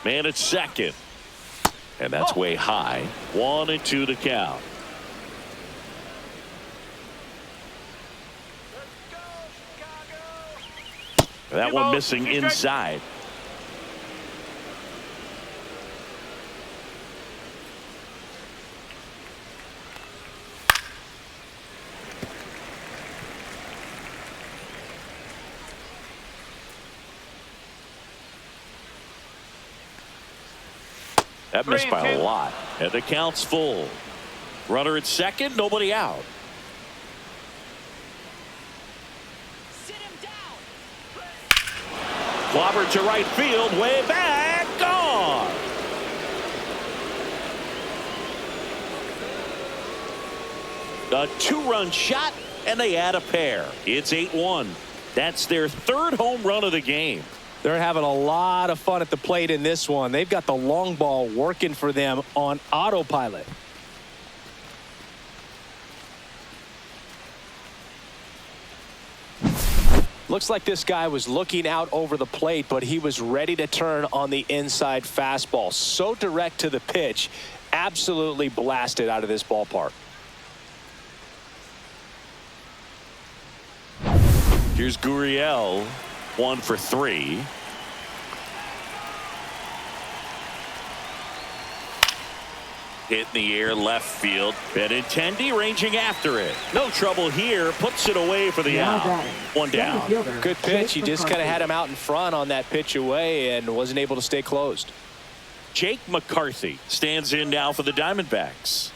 Man at second. And that's way high. 1-2 to count. That one missing inside. That missed by a lot. And the count's full. Runner at second, nobody out. Sit him down. Clobbered to right field, way back, gone. A 2-run shot, and they add a pair. It's 8-1. That's their 3rd home run of the game. They're having a lot of fun at the plate in this one. They've got the long ball working for them on autopilot. Looks like this guy was looking out over the plate, but he was ready to turn on the inside fastball. So direct to the pitch, absolutely blasted out of this ballpark. Here's Gurriel, 1 for 3. Hit in the air left field. Benintendi ranging after it. No trouble here. Puts it away for the Now out. batting, 1 down. center fielder, Good pitch. He Jake just kind of McCarthy. had him out in front on that pitch away and wasn't able to stay closed. Jake McCarthy stands in now for the Diamondbacks.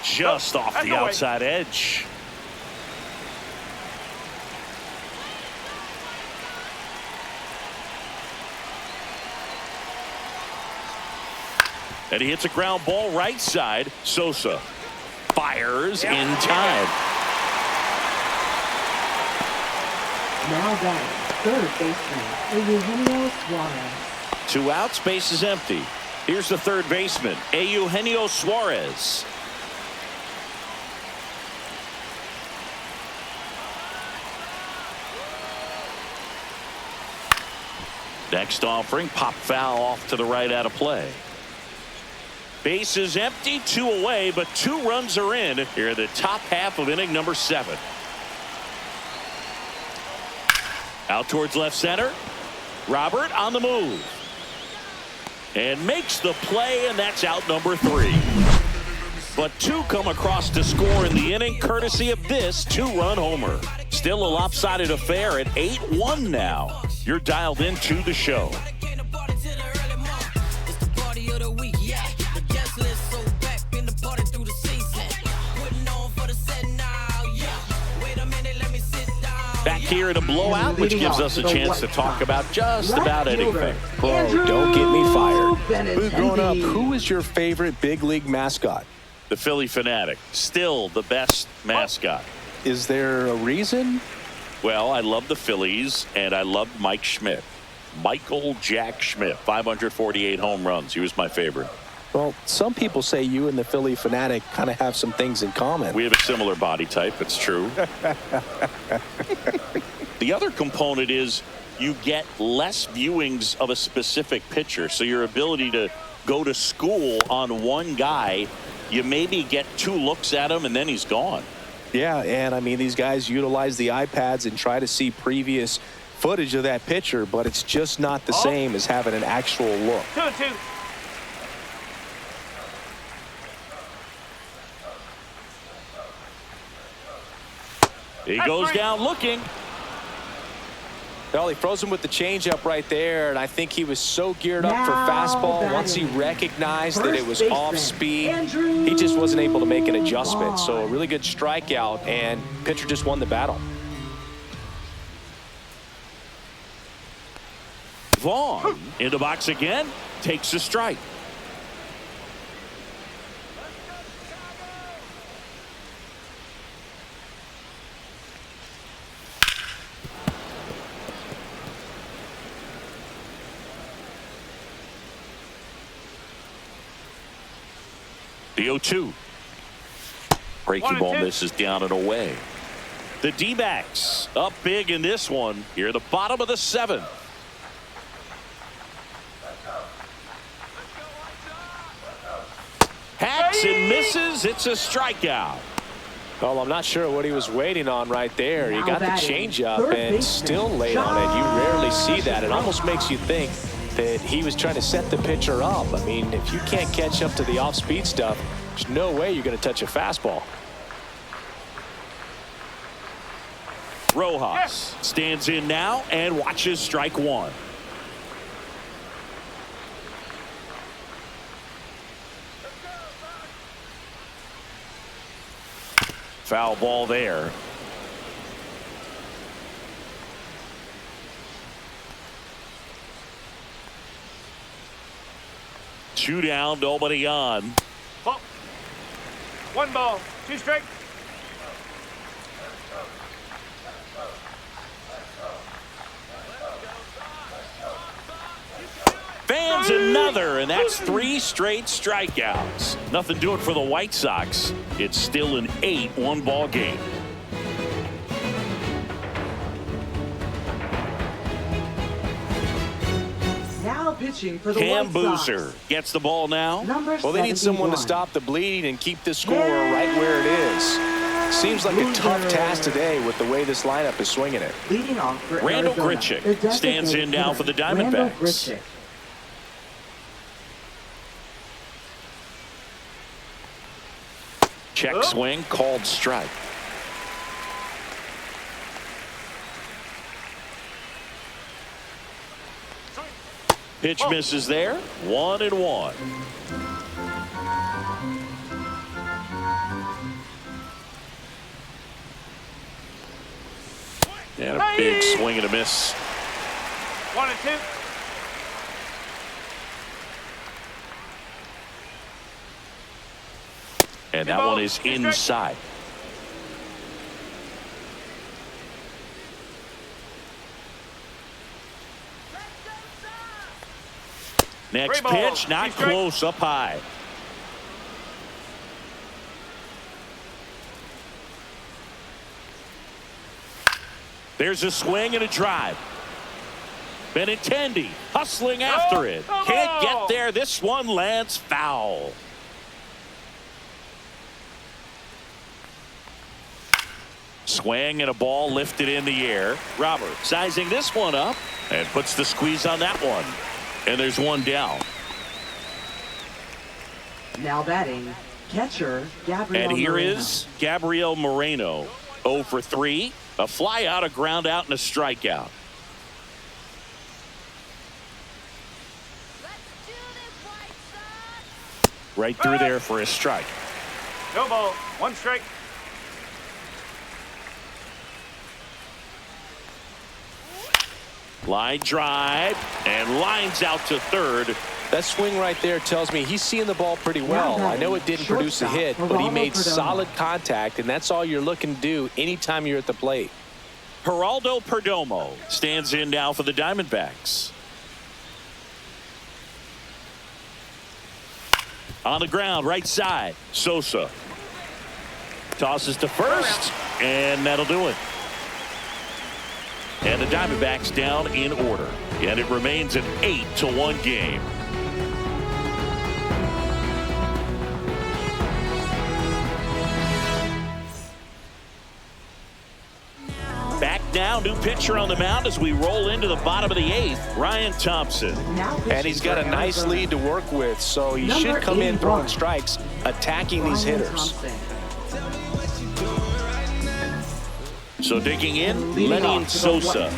Just off the outside edge. And he hits a ground ball right side. Sosa fires in time. Now batting, third baseman, Eugenio Suarez. 2 outs, base is empty. Here's the third baseman, Eugenio Suarez. Next offering, pop foul off to the right out of play. Base is empty, 2 away, but 2 runs are in here in the top half of inning number 7. Out towards left center. Robert on the move. And makes the play, and that's out number 3. But 2 come across to score in the inning, courtesy of this 2-run homer. Still a lopsided affair at 8-1 now. You're dialed into the show. Back here in a blowout, which gives us a chance to talk about just about anything. Bro, don't get me fired. Growing up, who was your favorite big league mascot? The Philly Fanatic, still the best mascot. Is there a reason? Well, I love the Phillies, and I loved Mike Schmidt. Michael Jack Schmidt, 548 home runs. He was my favorite. Well, some people say you and the Philly Fanatic kind of have some things in common. We have a similar body type. It's true. The other component is you get less viewings of a specific pitcher. So your ability to go to school on one guy, you maybe get 2 looks at him and then he's gone. Yeah, and I mean, these guys utilize the iPads and try to see previous footage of that pitcher, but it's just not the same as having an actual look. 2-2. He goes down looking. Well, he froze him with the changeup right there, and I think he was so geared up for fastball. Once he recognized that it was off speed, he just wasn't able to make an adjustment. So a really good strikeout, and pitcher just won the battle. Vaughn in the box again, takes a strike. The 0-2. Breaking ball misses down and away. The D-backs up big in this one here at the bottom of the 7th. Hacks and misses. It's a strikeout. Well, I'm not sure what he was waiting on right there. He got the changeup and still laid on it. You rarely see that. It almost makes you think that he was trying to set the pitcher up. I mean, if you can't catch up to the off-speed stuff, there's no way you're going to touch a fastball. Rojas stands in now and watches strike 1. Foul ball there. Two down, nobody on. Oh. 1 ball, 2 strikes. Fans another, and that's 3 straight strikeouts. Nothing doing for the White Sox. It's still an 8-1 ball game. Now pitching for the Cam White Boozer Sox. gets the ball now. Well, they need someone to stop the bleeding and keep the score right where it is. Seems like a tough task today with the way this lineup is swinging it. Leading off for Randall Arizona, Grichuk the stands in now for the Randall Diamondbacks. Grichuk. Check swing, called strike. Pitch misses there. 1-1. And a big swing and a miss. 1-2. And that one is inside. Next pitch, not close, up high. There's a swing and a drive. Benintendi hustling after it. Can't get there. This one lands foul. Swing and a ball lifted in the air. Robert sizing this one up and puts the squeeze on that one. And there's one down. Now batting, catcher Gabriel And here Moreno. is Gabriel Moreno. 0 for 3. A fly out, a ground out, and a strikeout. Let's do this, White Sox. Right through there for a strike. No ball. 1 strike. Line drive and lines out to third. That swing right there tells me he's seeing the ball pretty well. I know it didn't produce a hit, but he made solid contact, and that's all you're looking to do anytime you're at the plate. Geraldo Perdomo stands in now for the Diamondbacks. On the ground, right side. Sosa tosses to first, and that'll do it. And the Diamondbacks down in order, and it remains an 8-1 game. Back now, new pitcher on the mound as we roll into the bottom of the 8th, Ryan Thompson. And he's got a nice lead to work with, so he should come in throwing strikes, attacking these hitters. So digging in, Lenny Sosa.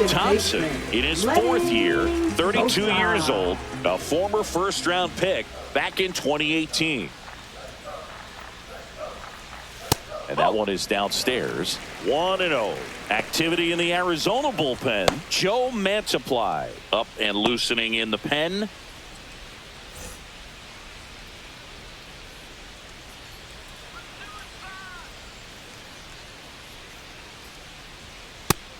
Thompson in his 4th year, 32 years old, a former first-round pick back in 2018. And that one is downstairs. 1-0. Activity in the Arizona bullpen. Joe Mantiply up and loosening in the pen.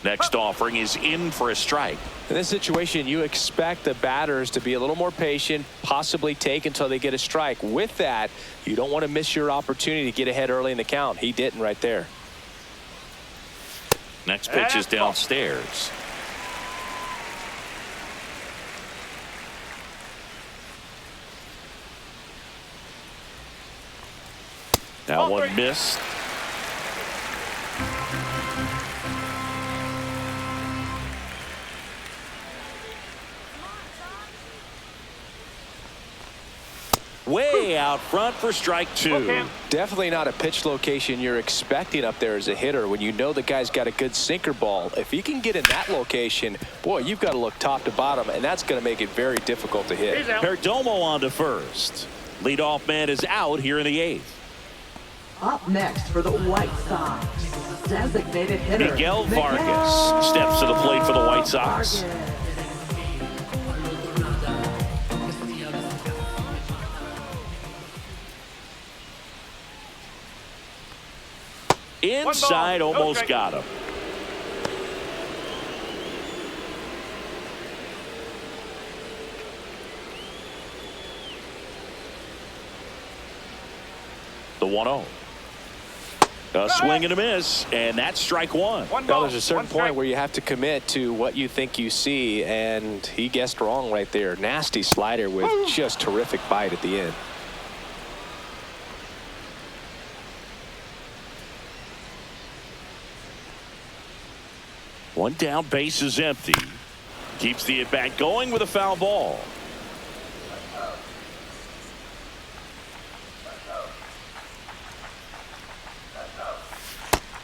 Next offering is in for a strike. In this situation, you expect the batters to be a little more patient, possibly take until they get a strike. With that, you don't want to miss your opportunity to get ahead early in the count. He didn't right there. Next pitch is downstairs. That one missed. Way out front for strike 2. Definitely not a pitch location you're expecting up there as a hitter when you know the guy's got a good sinker ball. If he can get in that location, boy, you've got to look top to bottom, and that's going to make it very difficult to hit. Perdomo on to first. Leadoff man is out here in the 8th. Up next for the White Sox, designated hitter Miguel Vargas steps to the plate for the White Sox. Inside, almost got him. The 1-0. A swing and a miss, and that's strike 1. Well, there's a certain point where you have to commit to what you think you see, and he guessed wrong right there. Nasty slider with just terrific bite at the end. One down, base is empty. Keeps the at-bat going with a foul ball.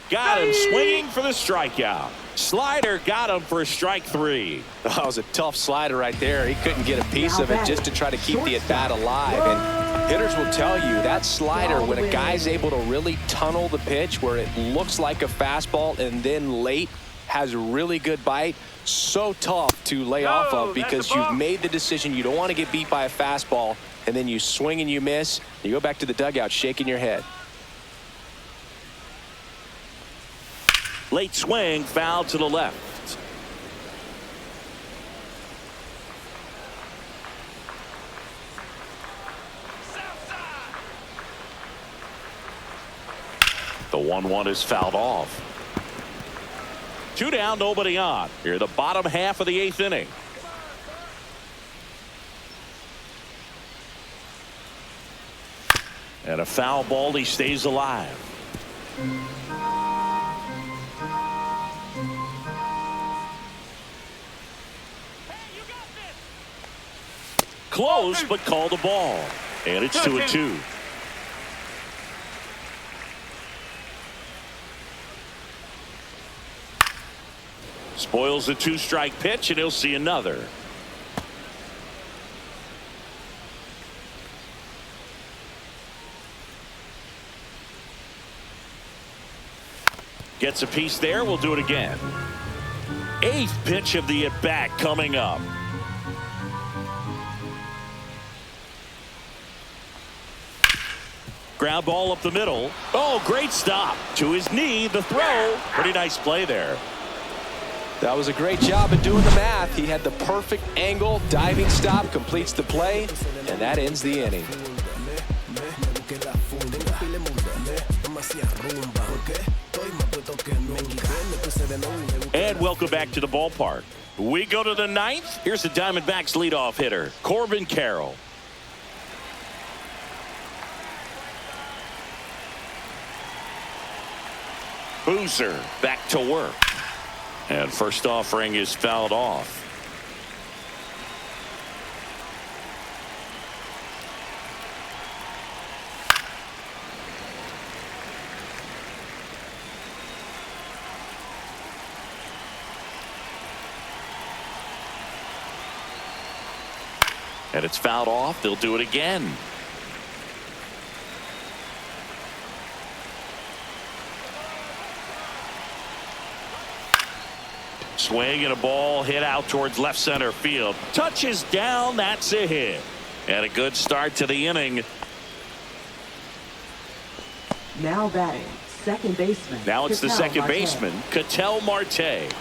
Got him swinging for the strikeout. Slider got him for strike 3. That was a tough slider right there. He couldn't get a piece of it just to try to keep the at-bat alive. And hitters will tell you that slider, when a guy's able to really tunnel the pitch where it looks like a fastball and then late has really good bite, so tough to lay off of because you've made the decision you don't want to get beat by a fastball, and then you swing and you miss. You go back to the dugout shaking your head. Late swing, foul to the left. The 1-1 is fouled off. 2 down, nobody on. Here, the bottom half of the 8th inning. And a foul ball, he stays alive. Close, but called the ball. And it's 2-2. Spoils the 2-strike pitch, and he'll see another. Gets a piece there. We'll do it again. 8th pitch of the at-bat coming up. Ground ball up the middle. Oh, great stop. To his knee, the throw. Pretty nice play there. That was a great job of doing the math. He had the perfect angle, diving stop, completes the play, and that ends the inning. And welcome back to the ballpark. We go to the 9th. Here's the Diamondbacks leadoff hitter, Corbin Carroll. Boozer back to work. And first offering is fouled off. And it's fouled off. They'll do it again. Swing and a ball hit out towards left center field. Touches down. That's a hit. And a good start to the inning. Now batting, second baseman. Now it's the Ketel second Marte. baseman, Ketel Marte.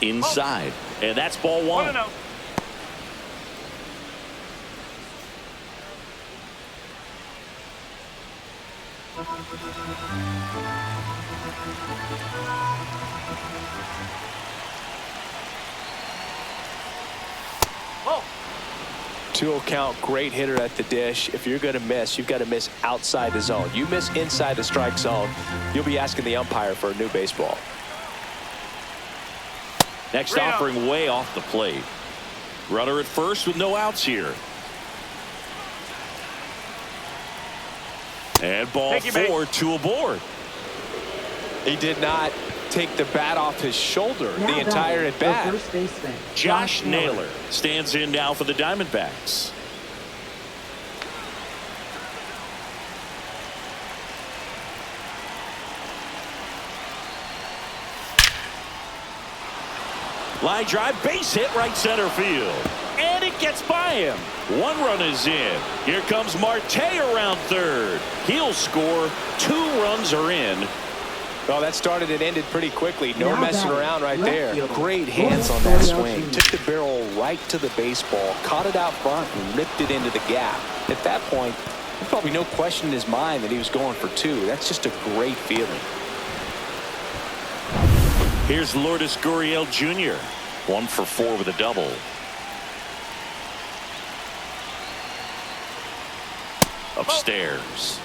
Inside. And that's ball one. 1-0. Oh. 2-0 count, great hitter at the dish. If you're going to miss, you've got to miss outside the zone. You miss inside the strike zone, you'll be asking the umpire for a new baseball. Next offering way off the plate. Runner at first with no outs here. And ball four, 2 aboard. He did not take the bat off his shoulder Now the entire batting, at bat. the first baseman, Josh Naylor stands in now for the Diamondbacks. Line drive, base hit, right center field. And it gets by him. 1 run is in. Here comes Marte around third. He'll score. 2 runs are in. Well, that started and ended pretty quickly. No Now messing batting, around right left there. fielder, Great hands on that swing. Took the barrel right to the baseball, caught it out front, and ripped it into the gap. At that point, there's probably no question in his mind that he was going for 2. That's just a great feeling. Here's Lourdes Gurriel Jr. 1 for 4 with a double. Upstairs.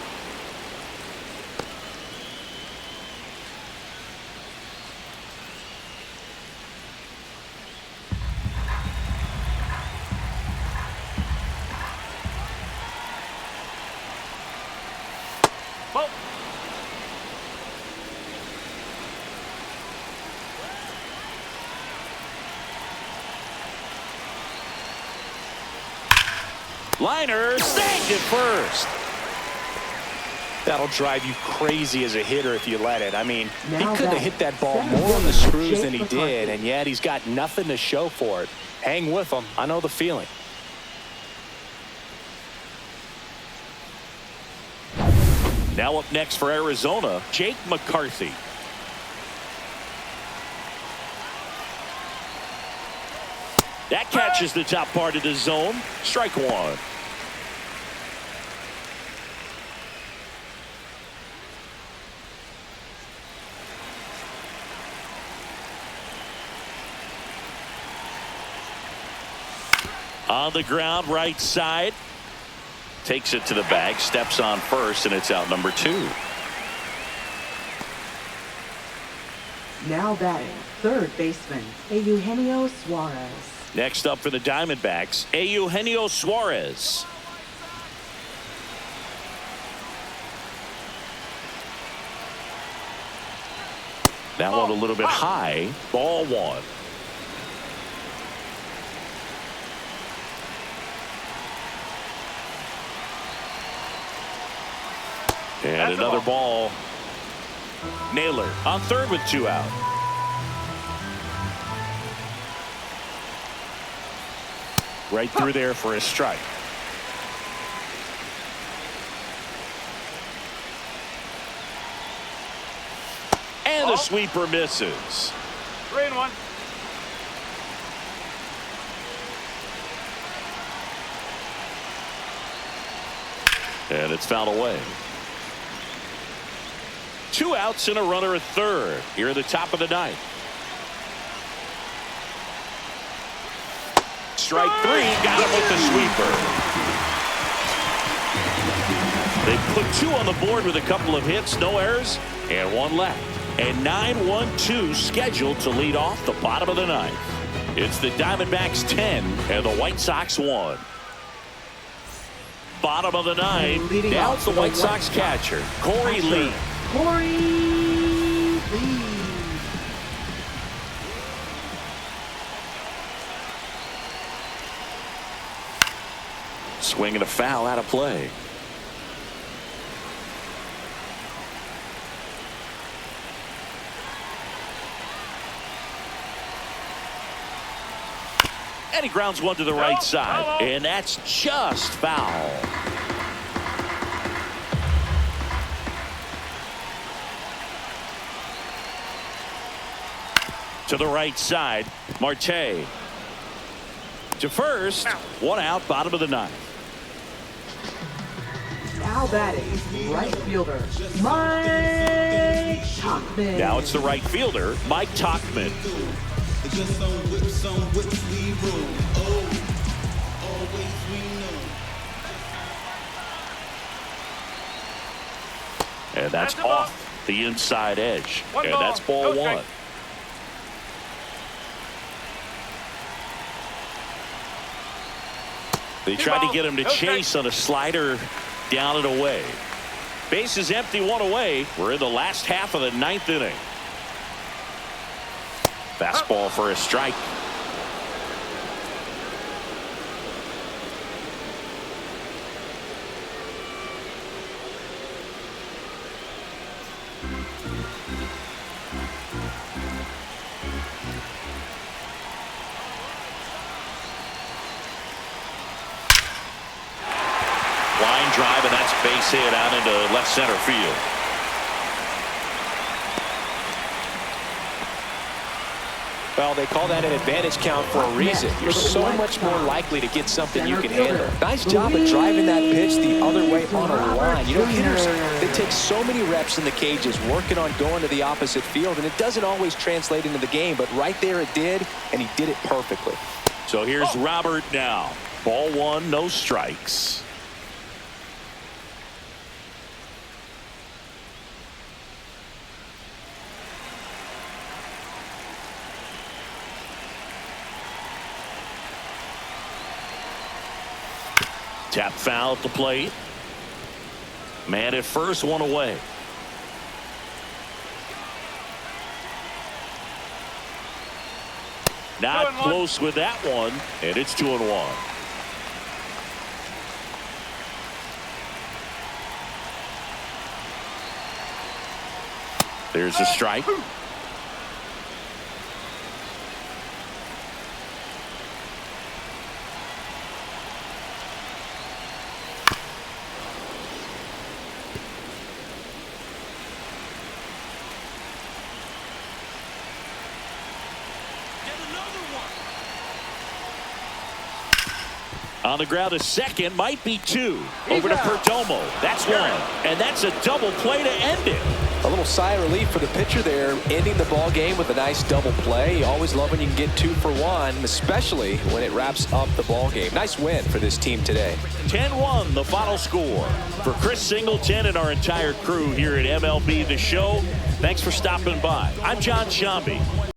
Ball. Liner snagged it first. That'll drive you crazy as a hitter if you let it. I mean, he Now couldn't have batting, hit that ball center more on the fielder, screws Jake than he McCarthy. did, and yet he's got nothing to show for it. Hang with him. I know the feeling. Now up next for Arizona, Jake McCarthy. That catches the top part of the zone. Strike 1. On the ground, right side. Takes it to the bag, steps on first, and it's out number 2. Now batting, third baseman, Eugenio Suarez. Next up for the Diamondbacks, Eugenio Suarez. That one a little bit high. Ball 1. And another ball. Naylor on third with 2 out. Right through there for a strike. And the sweeper misses. 3-1. And it's fouled away. 2 outs and a runner at third here at the top of the 9th. Strike 3, got him with the sweeper. They put 2 on the board with a couple of hits, no errors, and 1 left. And 9-1-2 scheduled to lead off the bottom of the 9th. It's the Diamondbacks 10 and the White Sox 1. Bottom of the 9th. Now it's the White Sox catcher, Corey Lee. Corey Lee. Swinging a foul out of play. And he grounds one to the right side. And that's just foul. To the right side, Marte. To first, 1 out, bottom of the 9th. Now batting, right fielder, Mike Tauchman. Now it's the right fielder, Mike Tauchman. And that's off the inside edge. And that's ball 1. They tried to get him to chase on a slider down and away. Base is empty, 1 away. We're in the last half of the 9th inning. Fastball for a strike. Line drive, and that's base hit out into left center field. Well, they call that an advantage count for a reason. You're so much more likely to get something you can handle. Nice job of driving that pitch the other way on a line. You know, hitters, they take so many reps in the cages working on going to the opposite field, and it doesn't always translate into the game, but right there it did, and he did it perfectly. So here's Robert now. Ball 1, no strikes. Tap foul at the plate. Man at first, 1 away. Not close with that one, and it's 2-1. There's a strike. On the ground, a second, might be two. Over to Perdomo. That's one. And that's a double play to end it. A little sigh of relief for the pitcher there, ending the ball game with a nice double play. You always love when you can get 2 for 1, especially when it wraps up the ball game. Nice win for this team today. 10-1 the final score. For Chris Singleton and our entire crew here at MLB The Show, thanks for stopping by. I'm John Shambi.